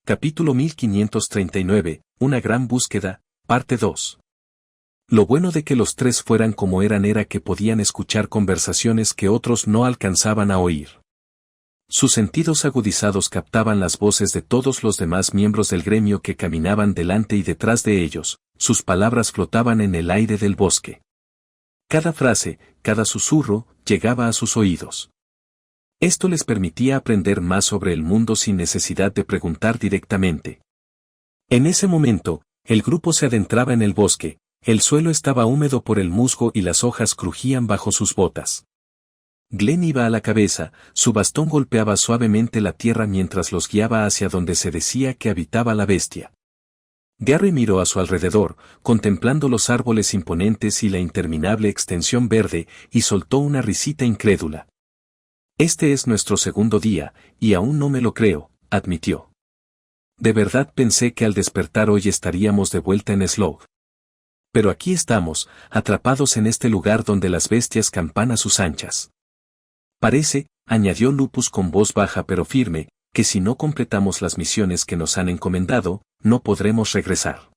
Capítulo 1539, Una gran búsqueda, parte 2. Lo bueno de que los tres fueran como eran era que podían escuchar conversaciones que otros no alcanzaban a oír. Sus sentidos agudizados captaban las voces de todos los demás miembros del gremio que caminaban delante y detrás de ellos, sus palabras flotaban en el aire del bosque. Cada frase, cada susurro, llegaba a sus oídos. Esto les permitía aprender más sobre el mundo sin necesidad de preguntar directamente. En ese momento, el grupo se adentraba en el bosque, el suelo estaba húmedo por el musgo y las hojas crujían bajo sus botas. Glenn iba a la cabeza, su bastón golpeaba suavemente la tierra mientras los guiaba hacia donde se decía que habitaba la bestia. Garry miró a su alrededor, contemplando los árboles imponentes y la interminable extensión verde, y soltó una risita incrédula. «Este es nuestro segundo día, y aún no me lo creo», admitió. «De verdad pensé que al despertar hoy estaríamos de vuelta en Slog. Pero aquí estamos, atrapados en este lugar donde las bestias campan a sus anchas. Parece», añadió Lupus con voz baja pero firme, «que si no completamos las misiones que nos han encomendado, no podremos regresar».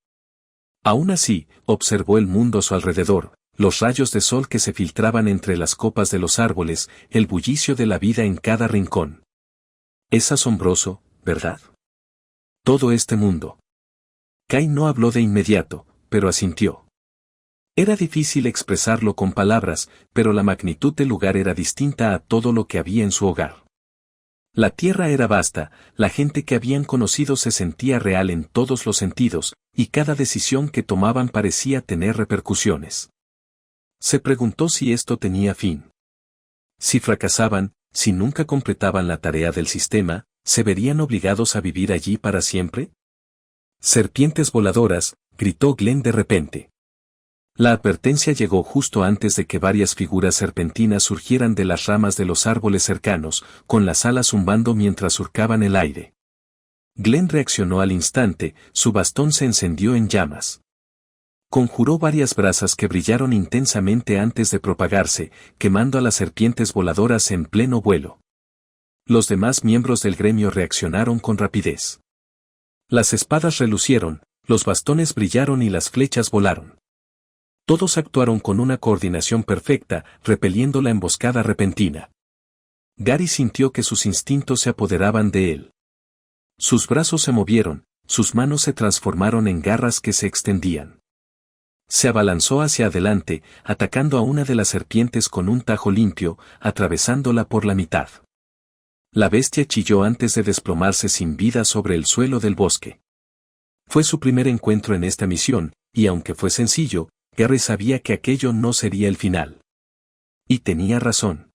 Aún así, observó el mundo a su alrededor, los rayos de sol que se filtraban entre las copas de los árboles, el bullicio de la vida en cada rincón. «Es asombroso, ¿verdad? Todo este mundo». Kai no habló de inmediato, pero asintió. Era difícil expresarlo con palabras, pero la magnitud del lugar era distinta a todo lo que había en su hogar. La tierra era vasta, la gente que habían conocido se sentía real en todos los sentidos, y cada decisión que tomaban parecía tener repercusiones. Se preguntó si esto tenía fin. Si fracasaban, si nunca completaban la tarea del sistema, ¿se verían obligados a vivir allí para siempre? «Serpientes voladoras», gritó Glenn de repente. La advertencia llegó justo antes de que varias figuras serpentinas surgieran de las ramas de los árboles cercanos, con las alas zumbando mientras surcaban el aire. Glenn reaccionó al instante, su bastón se encendió en llamas. Conjuró varias brasas que brillaron intensamente antes de propagarse, quemando a las serpientes voladoras en pleno vuelo. Los demás miembros del gremio reaccionaron con rapidez. Las espadas relucieron, los bastones brillaron y las flechas volaron. Todos actuaron con una coordinación perfecta, repeliendo la emboscada repentina. Gary sintió que sus instintos se apoderaban de él. Sus brazos se movieron, sus manos se transformaron en garras que se extendían. Se abalanzó hacia adelante, atacando a una de las serpientes con un tajo limpio, atravesándola por la mitad. La bestia chilló antes de desplomarse sin vida sobre el suelo del bosque. Fue su primer encuentro en esta misión, y aunque fue sencillo, Gary sabía que aquello no sería el final. Y tenía razón.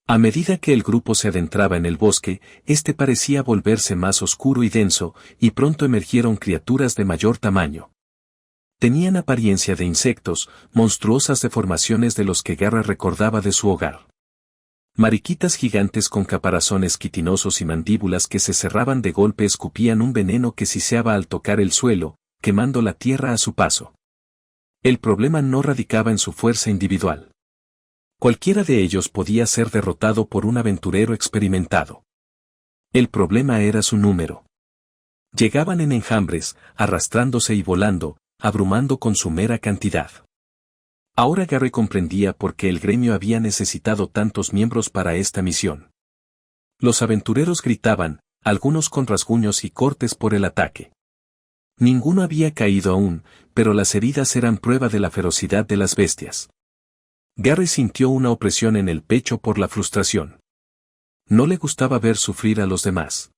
A medida que el grupo se adentraba en el bosque, este parecía volverse más oscuro y denso, y pronto emergieron criaturas de mayor tamaño. Tenían apariencia de insectos, monstruosas deformaciones de los que Gary recordaba de su hogar. Mariquitas gigantes con caparazones quitinosos y mandíbulas que se cerraban de golpe escupían un veneno que siseaba al tocar el suelo, quemando la tierra a su paso. El problema no radicaba en su fuerza individual. Cualquiera de ellos podía ser derrotado por un aventurero experimentado. El problema era su número. Llegaban en enjambres, arrastrándose y volando, abrumando con su mera cantidad. Ahora Gary comprendía por qué el gremio había necesitado tantos miembros para esta misión. Los aventureros gritaban, algunos con rasguños y cortes por el ataque. Ninguno había caído aún, pero las heridas eran prueba de la ferocidad de las bestias. Gary sintió una opresión en el pecho por la frustración. No le gustaba ver sufrir a los demás.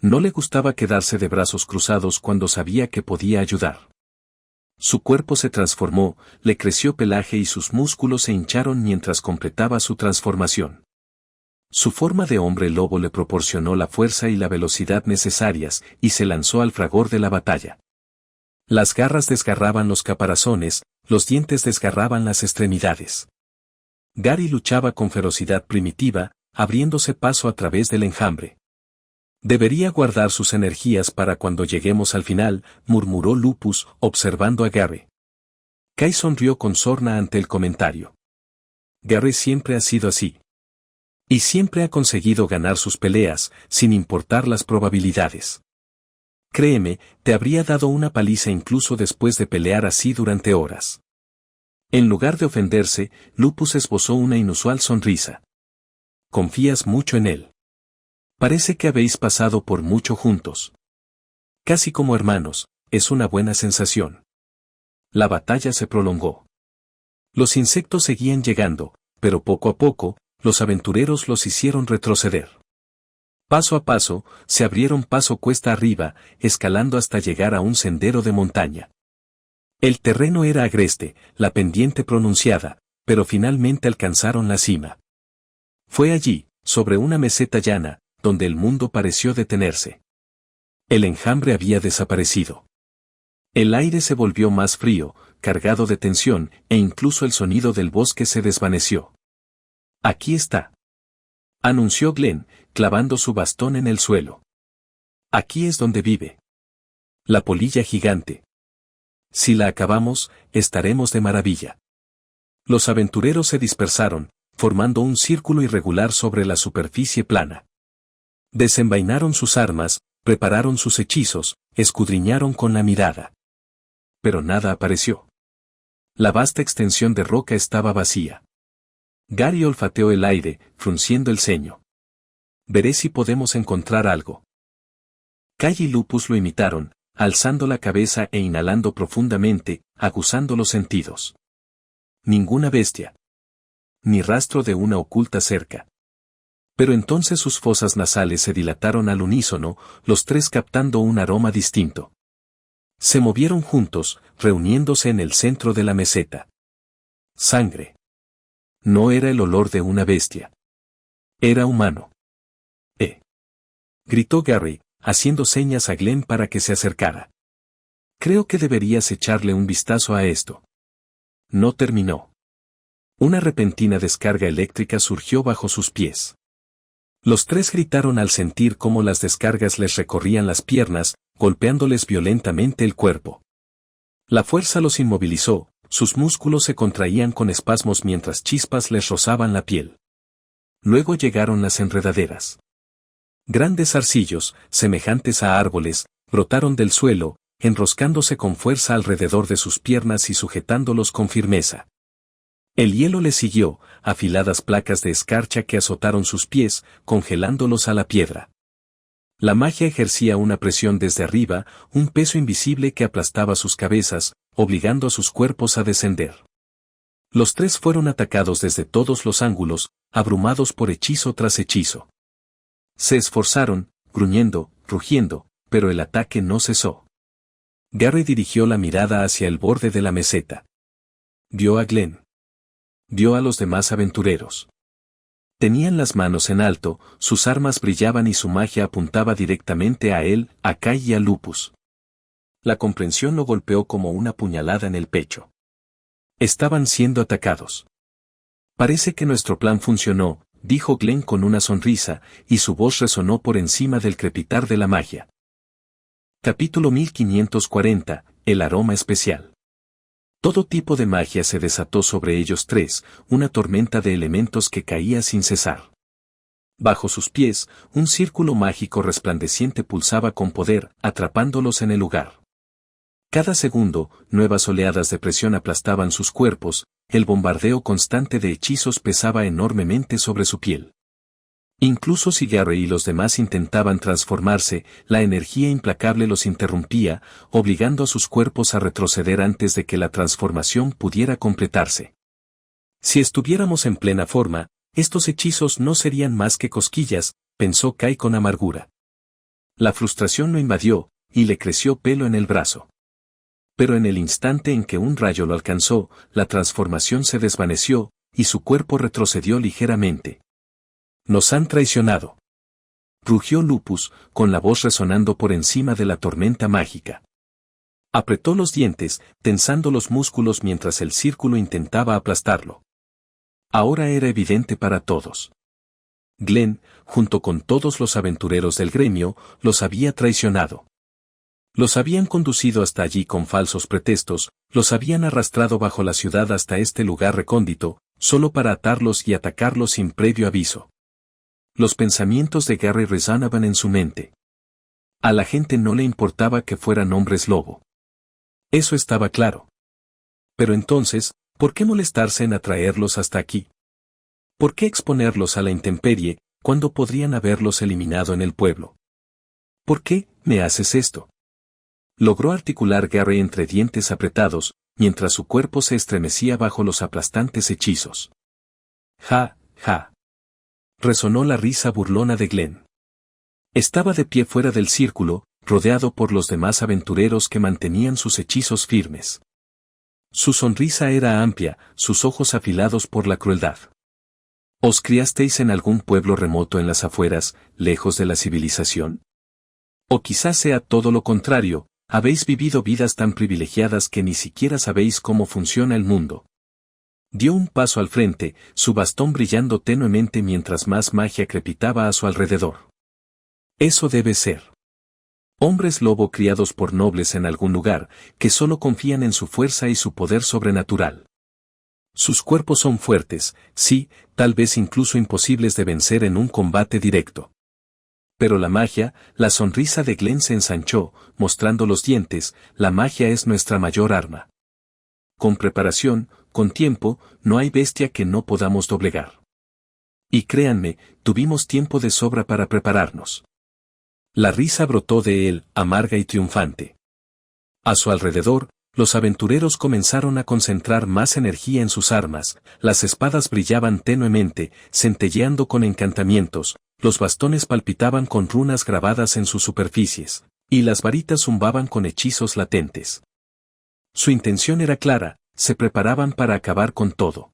No le gustaba quedarse de brazos cruzados cuando sabía que podía ayudar. Su cuerpo se transformó, le creció pelaje y sus músculos se hincharon mientras completaba su transformación. Su forma de hombre lobo le proporcionó la fuerza y la velocidad necesarias, y se lanzó al fragor de la batalla. Las garras desgarraban los caparazones, los dientes desgarraban las extremidades. Gary luchaba con ferocidad primitiva, abriéndose paso a través del enjambre. Debería guardar sus energías para cuando lleguemos al final, murmuró Lupus, observando a Gary. Kai sonrió con sorna ante el comentario. Gary siempre ha sido así. Y siempre ha conseguido ganar sus peleas, sin importar las probabilidades. Créeme, te habría dado una paliza incluso después de pelear así durante horas. En lugar de ofenderse, Lupus esbozó una inusual sonrisa. Confías mucho en él. Parece que habéis pasado por mucho juntos. Casi como hermanos, es una buena sensación. La batalla se prolongó. Los insectos seguían llegando, pero poco a poco, los aventureros los hicieron retroceder. Paso a paso, se abrieron paso cuesta arriba, escalando hasta llegar a un sendero de montaña. El terreno era agreste, la pendiente pronunciada, pero finalmente alcanzaron la cima. Fue allí, sobre una meseta llana, donde el mundo pareció detenerse. El enjambre había desaparecido. El aire se volvió más frío, cargado de tensión, e incluso el sonido del bosque se desvaneció. Aquí está, anunció Glenn, clavando su bastón en el suelo. Aquí es donde vive. La polilla gigante. Si la acabamos, estaremos de maravilla. Los aventureros se dispersaron, formando un círculo irregular sobre la superficie plana. Desenvainaron sus armas, prepararon sus hechizos, escudriñaron con la mirada. Pero nada apareció. La vasta extensión de roca estaba vacía. Gary olfateó el aire, frunciendo el ceño. Veré si podemos encontrar algo. Kai y Lupus lo imitaron, alzando la cabeza e inhalando profundamente, aguzando los sentidos. Ninguna bestia. Ni rastro de una oculta cerca. Pero entonces sus fosas nasales se dilataron al unísono, los tres captando un aroma distinto. Se movieron juntos, reuniéndose en el centro de la meseta. Sangre. No era el olor de una bestia. Era humano. Gritó Gary, haciendo señas a Glenn para que se acercara. Creo que deberías echarle un vistazo a esto. No terminó. Una repentina descarga eléctrica surgió bajo sus pies. Los tres gritaron al sentir cómo las descargas les recorrían las piernas, golpeándoles violentamente el cuerpo. La fuerza los inmovilizó, sus músculos se contraían con espasmos mientras chispas les rozaban la piel. Luego llegaron las enredaderas. Grandes zarcillos, semejantes a árboles, brotaron del suelo, enroscándose con fuerza alrededor de sus piernas y sujetándolos con firmeza. El hielo le siguió, afiladas placas de escarcha que azotaron sus pies, congelándolos a la piedra. La magia ejercía una presión desde arriba, un peso invisible que aplastaba sus cabezas, obligando a sus cuerpos a descender. Los tres fueron atacados desde todos los ángulos, abrumados por hechizo tras hechizo. Se esforzaron, gruñendo, rugiendo, pero el ataque no cesó. Garry dirigió la mirada hacia el borde de la meseta. Vio a Glenn. Vio a los demás aventureros. Tenían las manos en alto, sus armas brillaban y su magia apuntaba directamente a él, a Kai y a Lupus. La comprensión lo golpeó como una puñalada en el pecho. Estaban siendo atacados. Parece que nuestro plan funcionó, dijo Glenn con una sonrisa, y su voz resonó por encima del crepitar de la magia. Capítulo 1540, el aroma especial. Todo tipo de magia se desató sobre ellos tres, una tormenta de elementos que caía sin cesar. Bajo sus pies, un círculo mágico resplandeciente pulsaba con poder, atrapándolos en el lugar. Cada segundo, nuevas oleadas de presión aplastaban sus cuerpos, el bombardeo constante de hechizos pesaba enormemente sobre su piel. Incluso si Garry y los demás intentaban transformarse, la energía implacable los interrumpía, obligando a sus cuerpos a retroceder antes de que la transformación pudiera completarse. Si estuviéramos en plena forma, estos hechizos no serían más que cosquillas, pensó Kai con amargura. La frustración lo invadió, y le creció pelo en el brazo. Pero en el instante en que un rayo lo alcanzó, la transformación se desvaneció, y su cuerpo retrocedió ligeramente. Nos han traicionado. Rugió Lupus, con la voz resonando por encima de la tormenta mágica. Apretó los dientes, tensando los músculos mientras el círculo intentaba aplastarlo. Ahora era evidente para todos. Glenn, junto con todos los aventureros del gremio, los había traicionado. Los habían conducido hasta allí con falsos pretextos, los habían arrastrado bajo la ciudad hasta este lugar recóndito, solo para atarlos y atacarlos sin previo aviso. Los pensamientos de Garry resonaban en su mente. A la gente no le importaba que fueran hombres lobo. Eso estaba claro. Pero entonces, ¿por qué molestarse en atraerlos hasta aquí? ¿Por qué exponerlos a la intemperie, cuando podrían haberlos eliminado en el pueblo? ¿Por qué me haces esto? Logró articular Garry entre dientes apretados, mientras su cuerpo se estremecía bajo los aplastantes hechizos. Ja, ja. Resonó la risa burlona de Glenn. Estaba de pie fuera del círculo, rodeado por los demás aventureros que mantenían sus hechizos firmes. Su sonrisa era amplia, sus ojos afilados por la crueldad. ¿Os criasteis en algún pueblo remoto en las afueras, lejos de la civilización? O quizás sea todo lo contrario, habéis vivido vidas tan privilegiadas que ni siquiera sabéis cómo funciona el mundo. Dio un paso al frente, su bastón brillando tenuemente mientras más magia crepitaba a su alrededor. Eso debe ser. Hombres lobo criados por nobles en algún lugar, que solo confían en su fuerza y su poder sobrenatural. Sus cuerpos son fuertes, sí, tal vez incluso imposibles de vencer en un combate directo. Pero la magia, la sonrisa de Glenn se ensanchó, mostrando los dientes, la magia es nuestra mayor arma. Con preparación, con tiempo, no hay bestia que no podamos doblegar. Y créanme, tuvimos tiempo de sobra para prepararnos. La risa brotó de él, amarga y triunfante. A su alrededor, los aventureros comenzaron a concentrar más energía en sus armas, las espadas brillaban tenuemente, centelleando con encantamientos, los bastones palpitaban con runas grabadas en sus superficies, y las varitas zumbaban con hechizos latentes. Su intención era clara, se preparaban para acabar con todo.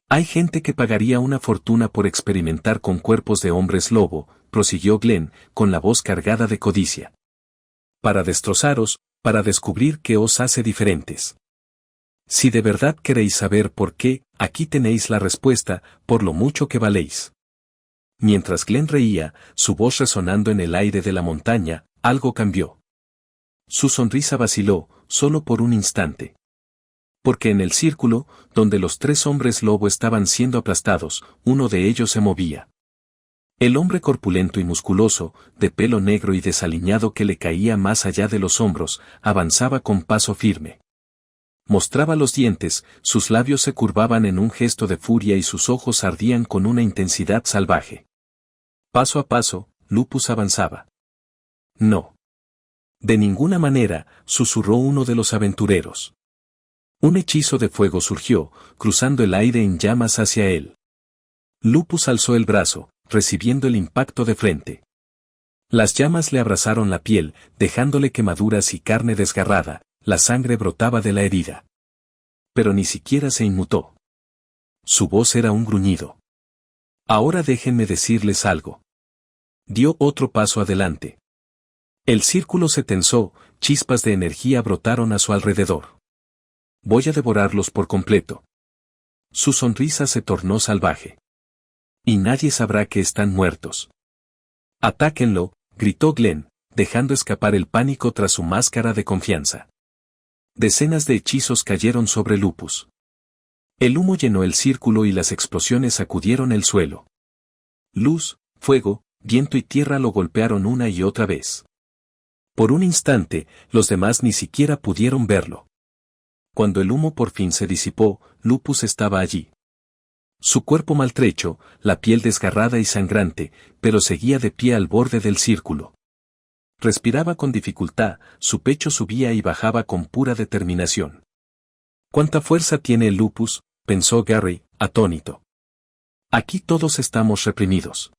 Hay gente que pagaría una fortuna por experimentar con cuerpos de hombres lobo, prosiguió Glenn, con la voz cargada de codicia. Para destrozaros, para descubrir qué os hace diferentes. Si de verdad queréis saber por qué, aquí tenéis la respuesta, por lo mucho que valéis. Mientras Glenn reía, su voz resonando en el aire de la montaña, algo cambió. Su sonrisa vaciló, solo por un instante. Porque en el círculo, donde los tres hombres lobo estaban siendo aplastados, uno de ellos se movía. El hombre corpulento y musculoso, de pelo negro y desaliñado que le caía más allá de los hombros, avanzaba con paso firme. Mostraba los dientes, sus labios se curvaban en un gesto de furia y sus ojos ardían con una intensidad salvaje. Paso a paso, Lupus avanzaba. No. De ninguna manera, susurró uno de los aventureros. Un hechizo de fuego surgió, cruzando el aire en llamas hacia él. Lupus alzó el brazo, recibiendo el impacto de frente. Las llamas le abrasaron la piel, dejándole quemaduras y carne desgarrada, la sangre brotaba de la herida. Pero ni siquiera se inmutó. Su voz era un gruñido. Ahora déjenme decirles algo. Dio otro paso adelante. El círculo se tensó, chispas de energía brotaron a su alrededor. Voy a devorarlos por completo. Su sonrisa se tornó salvaje. Y nadie sabrá que están muertos. Atáquenlo, gritó Glenn, dejando escapar el pánico tras su máscara de confianza. Decenas de hechizos cayeron sobre Lupus. El humo llenó el círculo y las explosiones sacudieron el suelo. Luz, fuego, viento y tierra lo golpearon una y otra vez. Por un instante, los demás ni siquiera pudieron verlo. Cuando el humo por fin se disipó, Lupus estaba allí. Su cuerpo maltrecho, la piel desgarrada y sangrante, pero seguía de pie al borde del círculo. Respiraba con dificultad, su pecho subía y bajaba con pura determinación. ¿Cuánta fuerza tiene el Lupus?, pensó Gary, atónito. Aquí todos estamos reprimidos.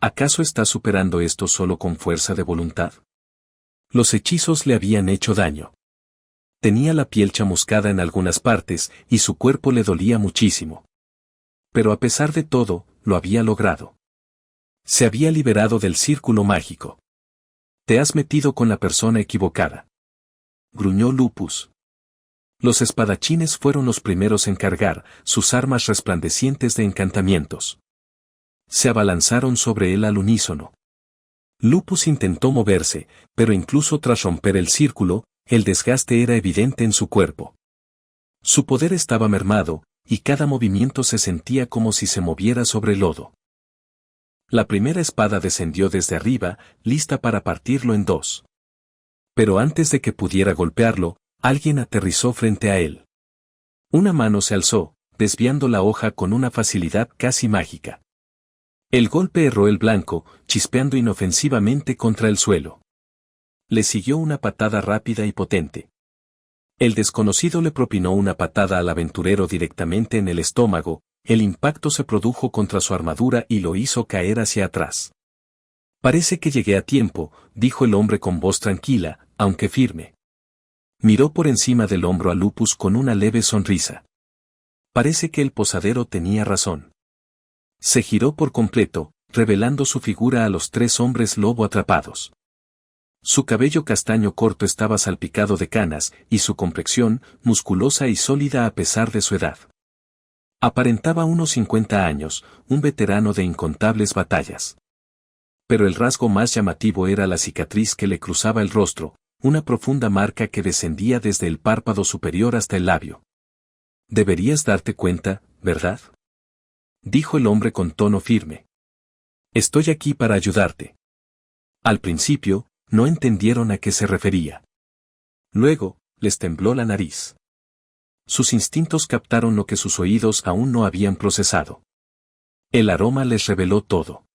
¿Acaso está superando esto solo con fuerza de voluntad? Los hechizos le habían hecho daño. Tenía la piel chamuscada en algunas partes y su cuerpo le dolía muchísimo. Pero a pesar de todo, lo había logrado. Se había liberado del círculo mágico. Te has metido con la persona equivocada. Gruñó Lupus. Los espadachines fueron los primeros en cargar, sus armas resplandecientes de encantamientos. Se abalanzaron sobre él al unísono. Lupus intentó moverse, pero incluso tras romper el círculo, el desgaste era evidente en su cuerpo. Su poder estaba mermado, y cada movimiento se sentía como si se moviera sobre el lodo. La primera espada descendió desde arriba, lista para partirlo en dos. Pero antes de que pudiera golpearlo, alguien aterrizó frente a él. Una mano se alzó, desviando la hoja con una facilidad casi mágica. El golpe erró el blanco, chispeando inofensivamente contra el suelo. Le siguió una patada rápida y potente. El desconocido le propinó una patada al aventurero directamente en el estómago, el impacto se produjo contra su armadura y lo hizo caer hacia atrás. Parece que llegué a tiempo, dijo el hombre con voz tranquila, aunque firme. Miró por encima del hombro a Lupus con una leve sonrisa. Parece que el posadero tenía razón. Se giró por completo, revelando su figura a los tres hombres lobo atrapados. Su cabello castaño corto estaba salpicado de canas, y su complexión, musculosa y sólida a pesar de su edad. Aparentaba unos 50 años, un veterano de incontables batallas. Pero el rasgo más llamativo era la cicatriz que le cruzaba el rostro, una profunda marca que descendía desde el párpado superior hasta el labio. Deberías darte cuenta, ¿verdad?, dijo el hombre con tono firme. Estoy aquí para ayudarte. Al principio, no entendieron a qué se refería. Luego, les tembló la nariz. Sus instintos captaron lo que sus oídos aún no habían procesado. El aroma les reveló todo.